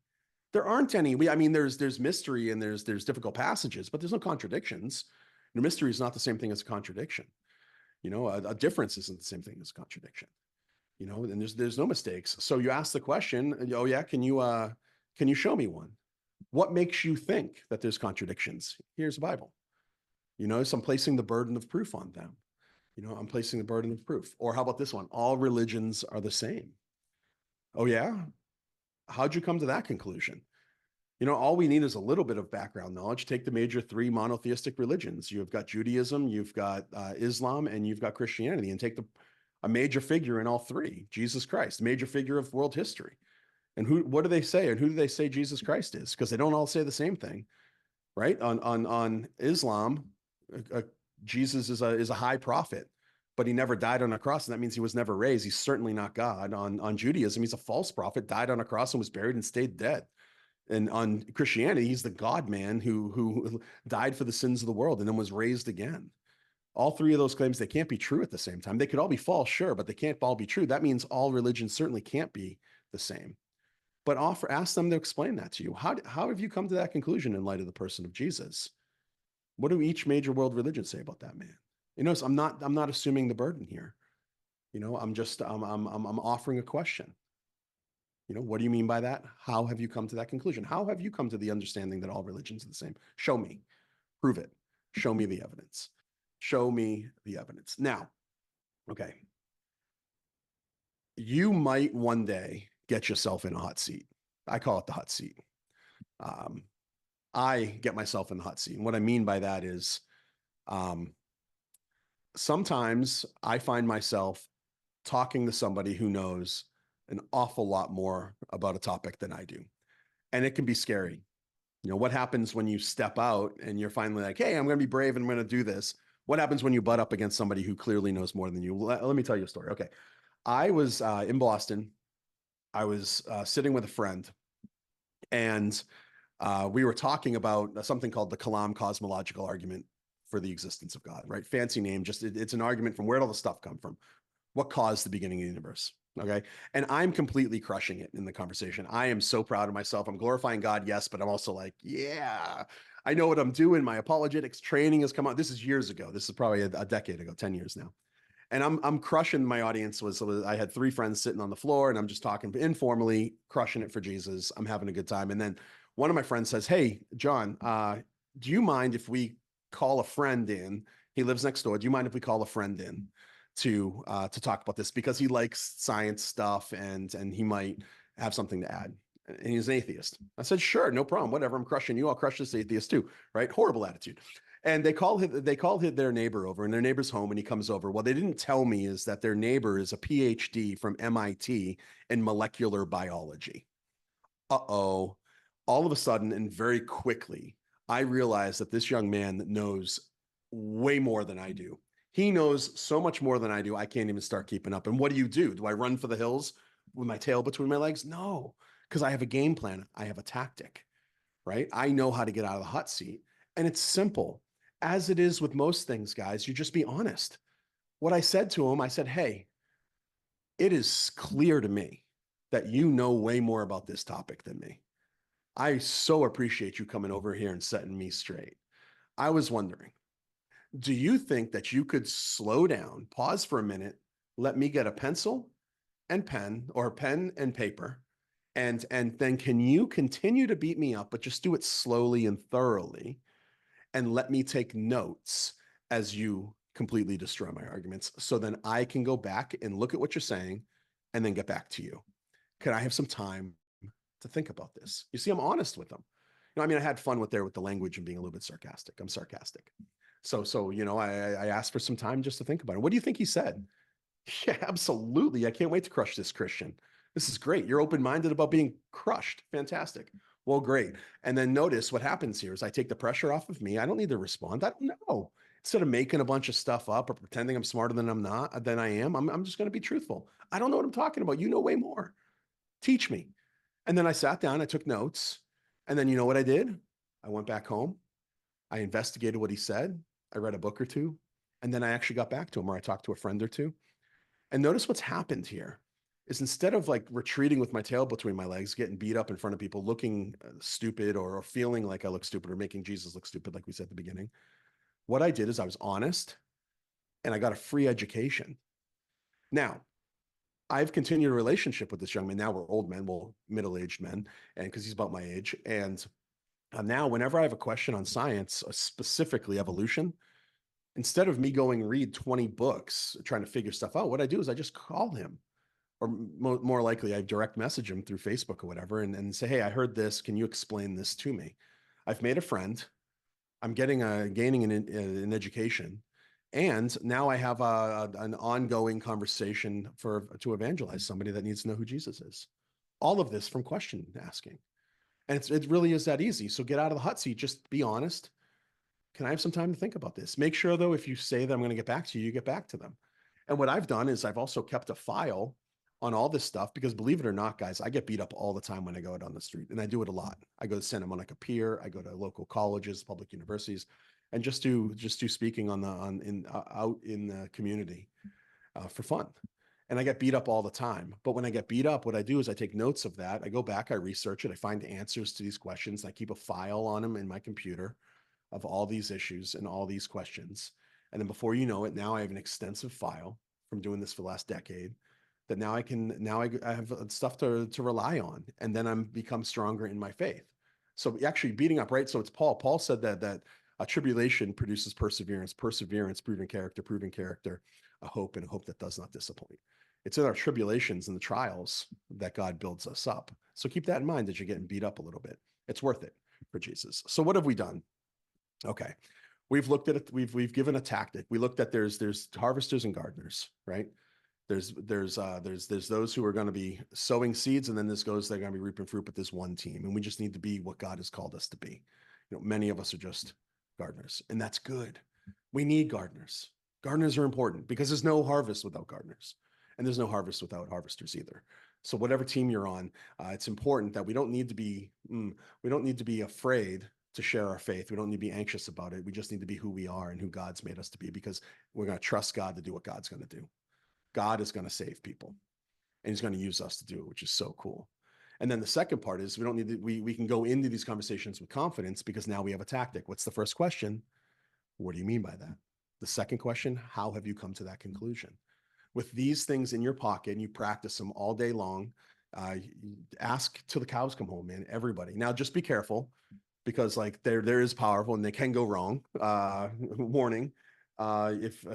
There aren't any. There's mystery and there's difficult passages, but there's no contradictions. Mystery is not the same thing as a contradiction. A difference isn't the same thing as a contradiction. And there's no mistakes. So you ask the question, oh yeah, can you show me one? What makes you think that there's contradictions? Here's the Bible. So I'm placing the burden of proof on them. I'm placing the burden of proof. Or how about this one? All religions are the same. Oh yeah? How'd you come to that conclusion? All we need is a little bit of background knowledge. Take the major three monotheistic religions. You've got Judaism, you've got Islam, and you've got Christianity. And take a major figure in all three, Jesus Christ, major figure of world history. And what do they say? And who do they say Jesus Christ is? Because they don't all say the same thing, right? On Islam, Jesus is a high prophet, but he never died on a cross, and that means he was never raised. He's certainly not God. On Judaism, he's a false prophet, died on a cross and was buried and stayed dead. And on Christianity, he's the God man who died for the sins of the world and then was raised again. All three of those claims, they can't be true at the same time. They could all be false, sure, but they can't all be true. That means all religions certainly can't be the same. But ask them to explain that to you. How have you come to that conclusion in light of the person of Jesus? What do each major world religion say about that man? So I'm not assuming the burden here. I'm just I'm offering a question. What do you mean by that? How have you come to that conclusion? How have you come to the understanding that all religions are the same? Show me. Prove it. Show me the evidence. Show me the evidence. Now, okay. You might one day get yourself in a hot seat. I call it the hot seat. I get myself in the hot seat. And what I mean by that is sometimes I find myself talking to somebody who knows an awful lot more about a topic than I do. And it can be scary. What happens when you step out and you're finally like, hey, I'm going to be brave and I'm going to do this. What happens when you butt up against somebody who clearly knows more than you? Let me tell you a story. Okay. I was in Boston. I was sitting with a friend, and we were talking about something called the Kalam cosmological argument. for the existence of God, right? Fancy name, just it's an argument from where did all the stuff come from? What caused the beginning of the universe? Okay. And I'm completely crushing it in the conversation. I am so proud of myself. I'm glorifying God, yes, but I'm also like, yeah, I know what I'm doing. My apologetics training has come out. This is years ago. This is probably a decade ago, 10 years now. And I'm crushing my audience. I had 3 friends sitting on the floor and I'm just talking informally, crushing it for Jesus. I'm having a good time. And then one of my friends says, hey, John, do you mind if we call a friend in? He lives next door. Do you mind if we call a friend in to talk about this? Because he likes science stuff and he might have something to add. And he's an atheist. I said, sure, no problem. Whatever. I'm crushing you. I'll crush this atheist too. Right? Horrible attitude. And they called their neighbor over, and their neighbor's home, and he comes over. What they didn't tell me is that their neighbor is a PhD from MIT in molecular biology. Uh-oh. All of a sudden, and very quickly, I realized that this young man knows way more than I do. He knows so much more than I do. I can't even start keeping up. And what do? Do I run for the hills with my tail between my legs? No, because I have a game plan. I have a tactic, right? I know how to get out of the hot seat. And it's simple. As it is with most things, guys, you just be honest. What I said to him, I said, hey, it is clear to me that you know way more about this topic than me. I so appreciate you coming over here and setting me straight. I was wondering, do you think that you could slow down, pause for a minute, let me get a pencil and pen or pen and paper, and then can you continue to beat me up, but just do it slowly and thoroughly, and let me take notes as you completely destroy my arguments, so then I can go back and look at what you're saying and then get back to you. Can I have some time to think about this? You see, I'm honest with them. I mean, I had fun with the language and being a little bit sarcastic. I'm sarcastic. So, I asked for some time just to think about it. What do you think he said? Yeah, absolutely. I can't wait to crush this Christian. This is great. You're open-minded about being crushed. Fantastic. Well, great. And then notice what happens here is I take the pressure off of me. I don't need to respond. I don't know. Instead of making a bunch of stuff up or pretending I'm smarter than I am, I'm just going to be truthful. I don't know what I'm talking about. You know way more. Teach me. And then I sat down, I took notes. And then you know what I did? I went back home. I investigated what he said. I read a book or two. And then I actually got back to him, or I talked to a friend or two. And notice what's happened here is instead of like retreating with my tail between my legs, getting beat up in front of people, looking stupid or feeling like I look stupid or making Jesus look stupid, like we said at the beginning, what I did is I was honest and I got a free education. Now, I've continued a relationship with this young man. Now we're old men, well, middle-aged men, and because he's about my age. And now whenever I have a question on science, specifically evolution, instead of me going read 20 books trying to figure stuff out, what I do is I just call him, or more likely I direct message him through Facebook or whatever, and say, hey, I heard this. Can you explain this to me? I've made a friend. I'm gaining an education. And now I have an ongoing conversation to evangelize somebody that needs to know who Jesus is. All of this from question asking. And it really is that easy. So get out of the hot seat. Just be honest. Can I have some time to think about this? Make sure, though, if you say that I'm going to get back to you, you get back to them. And what I've done is I've also kept a file on all this stuff because, believe it or not, guys, I get beat up all the time when I go out on the street, and I do it a lot. I go to Santa Monica Pier, I go to local colleges, public universities, and just do speaking out in the community for fun. And I get beat up all the time. But when I get beat up, what I do is I take notes of that. I go back, I research it, I find answers to these questions. I keep a file on them in my computer of all these issues and all these questions. And then before you know it, now I have an extensive file from doing this for the last decade that now I have stuff to rely on. And then I'm become stronger in my faith. So actually beating up, right? So it's Paul. Paul said that a tribulation produces perseverance, proven character, a hope, and a hope that does not disappoint. It's in our tribulations and the trials that God builds us up. So keep that in mind as you're getting beat up a little bit. It's worth it for Jesus. So what have we done? Okay. We've looked at it. We've given a tactic. We looked at there's harvesters and gardeners, right? There's those who are going to be sowing seeds, and then they're going to be reaping fruit, but there's one team, and we just need to be what God has called us to be. Many of us are just gardeners, and that's good. We need gardeners. Gardeners are important because there's no harvest without gardeners, and there's no harvest without harvesters either. So whatever team you're on, it's important that we don't need to be afraid to share our faith. We don't need to be anxious about it. We just need to be who we are and who God's made us to be, because we're going to trust God to do what God's going to do. God is going to save people, and he's going to use us to do it, which is so cool. And then the second part is we don't need to, we can go into these conversations with confidence, because now we have a tactic. What's the first question? What do you mean by that? The second question, how have you come to that conclusion? With these things in your pocket, and you practice them all day long, ask till the cows come home, man, everybody. Now, just be careful, because like there is powerful and they can go wrong. Warning, if,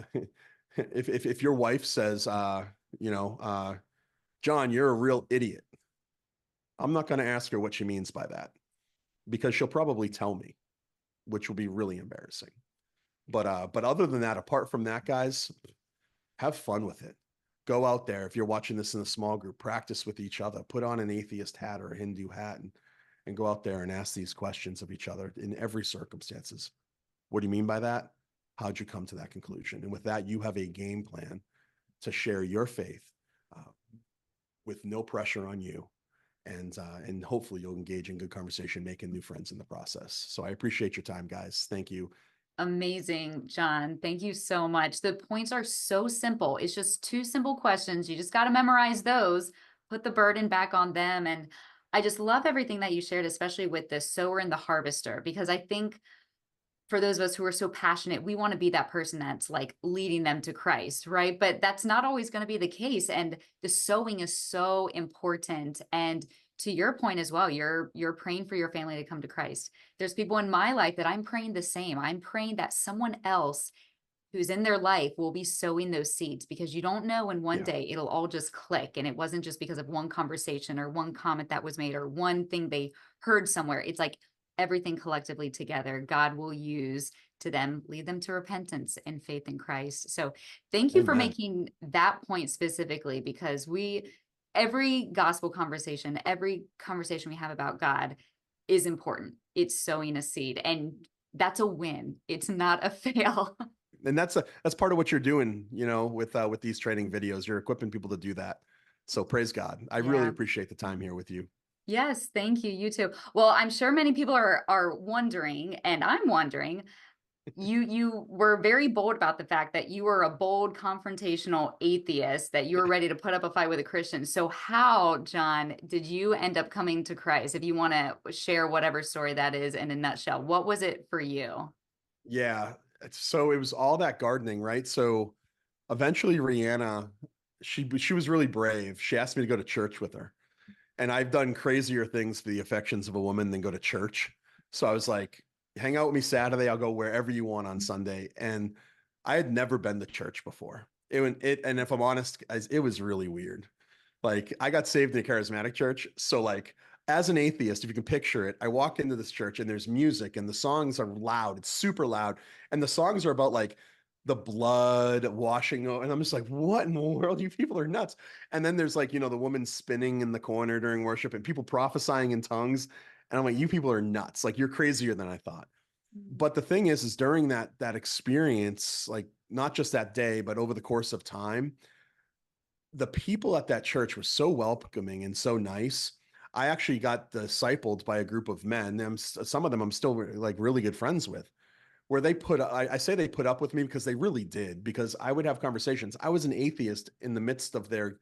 if your wife says, John, you're a real idiot, I'm not going to ask her what she means by that, because she'll probably tell me, which will be really embarrassing. But other than that, apart from that, guys, have fun with it. Go out there. If you're watching this in a small group, practice with each other. Put on an atheist hat or a Hindu hat, and go out there and ask these questions of each other in every circumstances. What do you mean by that? How'd you come to that conclusion? And with that, you have a game plan to share your faith with no pressure on you. And hopefully you'll engage in good conversation, making new friends in the process. So I appreciate your time, guys. Thank you. Amazing, John. Thank you so much. The points are so simple. It's just 2 simple questions. You just got to memorize those, put the burden back on them. And I just love everything that you shared, especially with the sower and the harvester, because I think for those of us who are so passionate, we want to be that person that's like leading them to Christ, right? But that's not always going to be the case. And the sowing is so important. And to your point as well, you're praying for your family to come to Christ. There's people in my life that I'm praying the same. I'm praying that someone else who's in their life will be sowing those seeds, because you don't know when one day it'll all just click. And it wasn't just because of one conversation or one comment that was made or one thing they heard somewhere. It's like everything collectively together, God will use to them, lead them to repentance and faith in Christ. So thank you for making that point specifically, because every gospel conversation, every conversation we have about God is important. It's sowing a seed, and that's a win. It's not a fail. And that's part of what you're doing, with these training videos. You're equipping people to do that. So praise God. I really appreciate the time here with you. Yes, thank you. You too. Well, I'm sure many people are wondering, and I'm wondering, you were very bold about the fact that you were a bold confrontational atheist, that you were ready to put up a fight with a Christian. So how, John, did you end up coming to Christ? If you want to share whatever story that is in a nutshell, what was it for you? Yeah. So it was all that gardening, right? So eventually Rihanna, she was really brave. She asked me to go to church with her. And I've done crazier things for the affections of a woman than go to church. So I was like, hang out with me Saturday. I'll go wherever you want on Sunday. And I had never been to church before. And if I'm honest, it was really weird. Like, I got saved in a charismatic church. So like, as an atheist, if you can picture it, I walk into this church and there's music and the songs are loud. It's super loud. And the songs are about like the blood washing. And I'm just like, what in the world? You people are nuts. And then there's like, the woman spinning in the corner during worship and people prophesying in tongues. And I'm like, you people are nuts. Like, you're crazier than I thought. But the thing is during that experience, like not just that day, but over the course of time, the people at that church were so welcoming and so nice. I actually got discipled by a group of men. Some of them I'm still like really good friends with, where I say they put up with me because they really did, because I would have conversations. I was an atheist in the midst of their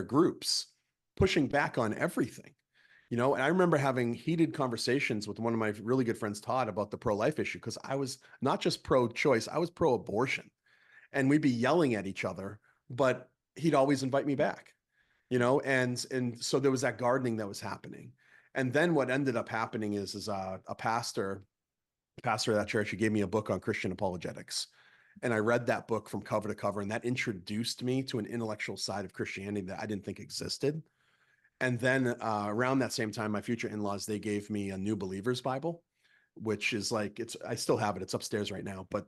groups, pushing back on everything, and I remember having heated conversations with one of my really good friends, Todd, about the pro-life issue, because I was not just pro-choice, I was pro-abortion, and we'd be yelling at each other, but he'd always invite me back, and so there was that gardening that was happening. And then what ended up happening is a pastor of that church, he gave me a book on Christian apologetics. And I read that book from cover to cover, and that introduced me to an intellectual side of Christianity that I didn't think existed. And then around that same time, my future in-laws, they gave me a New Believers Bible, which is like, I still have it. It's upstairs right now, but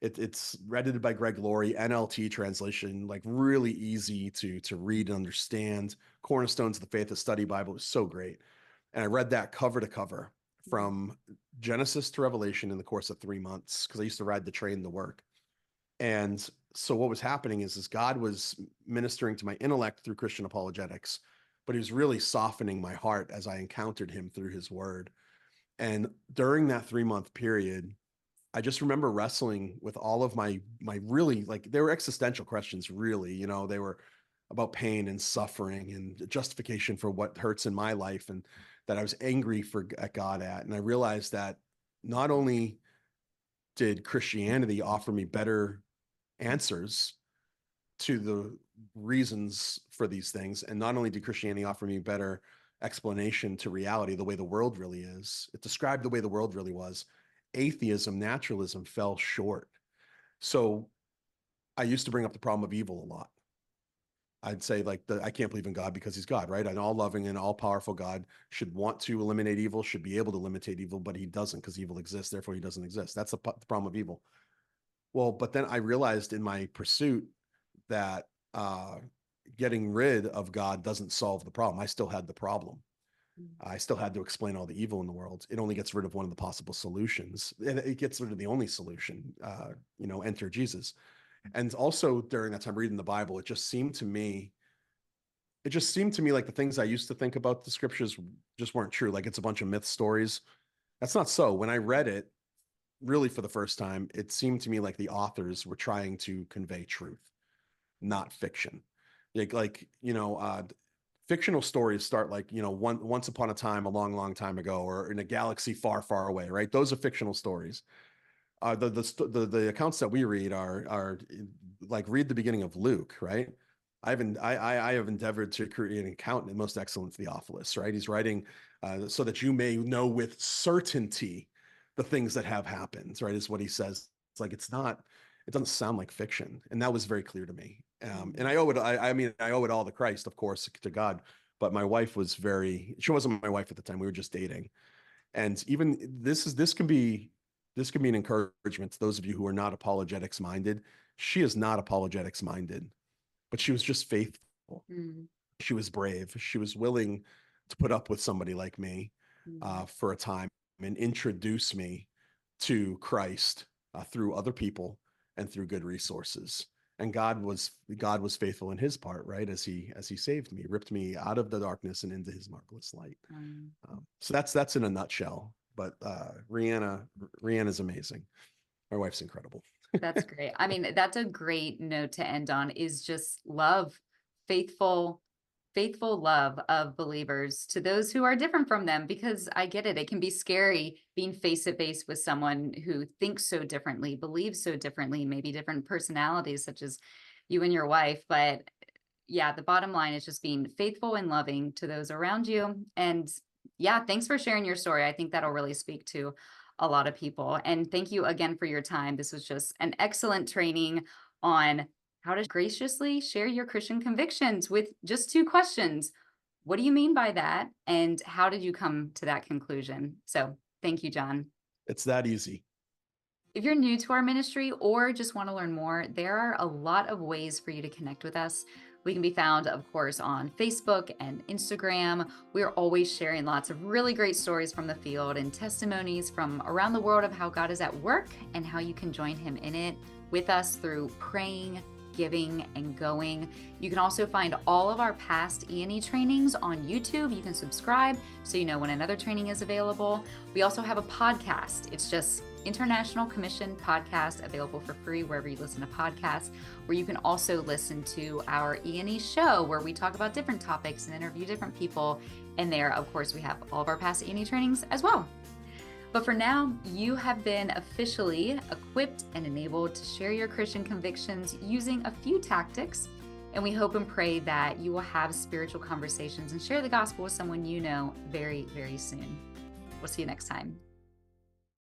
it's edited by Greg Laurie, NLT translation, like really easy to read and understand. Cornerstones of the Faith, a study Bible. It was so great. And I read that cover to cover from Genesis to Revelation in the course of 3 months, because I used to ride the train to work. And so what was happening is God was ministering to my intellect through Christian apologetics, but he was really softening my heart as I encountered him through his word. And during that 3-month period, I just remember wrestling with all of my really, like, they were existential questions, really. They were about pain and suffering and justification for what hurts in my life, and that I was angry at God at. And I realized that not only did Christianity offer me better answers to the reasons for these things, and not only did Christianity offer me better explanation to reality, the way the world really is, it described the way the world really was. Atheism, naturalism fell short. So I used to bring up the problem of evil a lot. I'd say, like, I can't believe in God because he's God, right? An all-loving and all-powerful God should want to eliminate evil, should be able to eliminate evil, but he doesn't, because evil exists, therefore he doesn't exist. That's the problem of evil. Well, but then I realized in my pursuit that getting rid of God doesn't solve the problem. I still had the problem. I still had to explain all the evil in the world. It only gets rid of one of the possible solutions. And it gets rid of the only solution, enter Jesus. And also during that time reading the Bible, it just seemed to me like the things I used to think about the scriptures just weren't true. Like, it's a bunch of myth stories. That's not so. When I read it, really for the first time, it seemed to me like the authors were trying to convey truth, not fiction. Fictional stories start once upon a time, a long, long time ago, or in a galaxy far, far away, right? Those are fictional stories. The accounts that we read are like, read the beginning of Luke, right? I have endeavored to create an account in the most excellent Theophilus, right? He's writing so that you may know with certainty the things that have happened, right? Is what he says. It's like, it doesn't sound like fiction. And that was very clear to me. And I owe it, I owe it all to Christ, of course, to God. But my wife she wasn't my wife at the time. We were just dating. And even this can be an encouragement to those of you who are not apologetics minded. She is not apologetics minded, but she was just faithful. She was brave. She was willing to put up with somebody like me for a time and introduce me to Christ through other people and through good resources. And God was faithful in his part, right? As he saved me, ripped me out of the darkness and into his marvelous light. So that's in a nutshell. But Rihanna's amazing. My wife's incredible. That's great. I mean, that's a great note to end on, is just love, faithful love of believers to those who are different from them, because I get it. It can be scary being face to face with someone who thinks so differently, believes so differently, maybe different personalities, such as you and your wife. But yeah, the bottom line is just being faithful and loving to those around you. And yeah, thanks for sharing your story. I think that'll really speak to a lot of people. And thank you again for your time. This was just an excellent training on how to graciously share your Christian convictions with just 2 questions. What do you mean by that? And how did you come to that conclusion? So thank you, John. It's that easy. If you're new to our ministry or just want to learn more, there are a lot of ways for you to connect with us. We can be found, of course, on Facebook and Instagram. We're always sharing lots of really great stories from the field and testimonies from around the world of how God is at work and how you can join him in it with us through praying, giving, and going. You can also find all of our past E&E trainings on YouTube. You can subscribe so you know when another training is available. We also have a podcast. It's just International Commission Podcast, available for free wherever you listen to podcasts, where you can also listen to our E&E show where we talk about different topics and interview different people. And there, of course, we have all of our past E&E trainings as well. But for now, you have been officially equipped and enabled to share your Christian convictions using a few tactics. And we hope and pray that you will have spiritual conversations and share the gospel with someone you know very, very soon. We'll see you next time.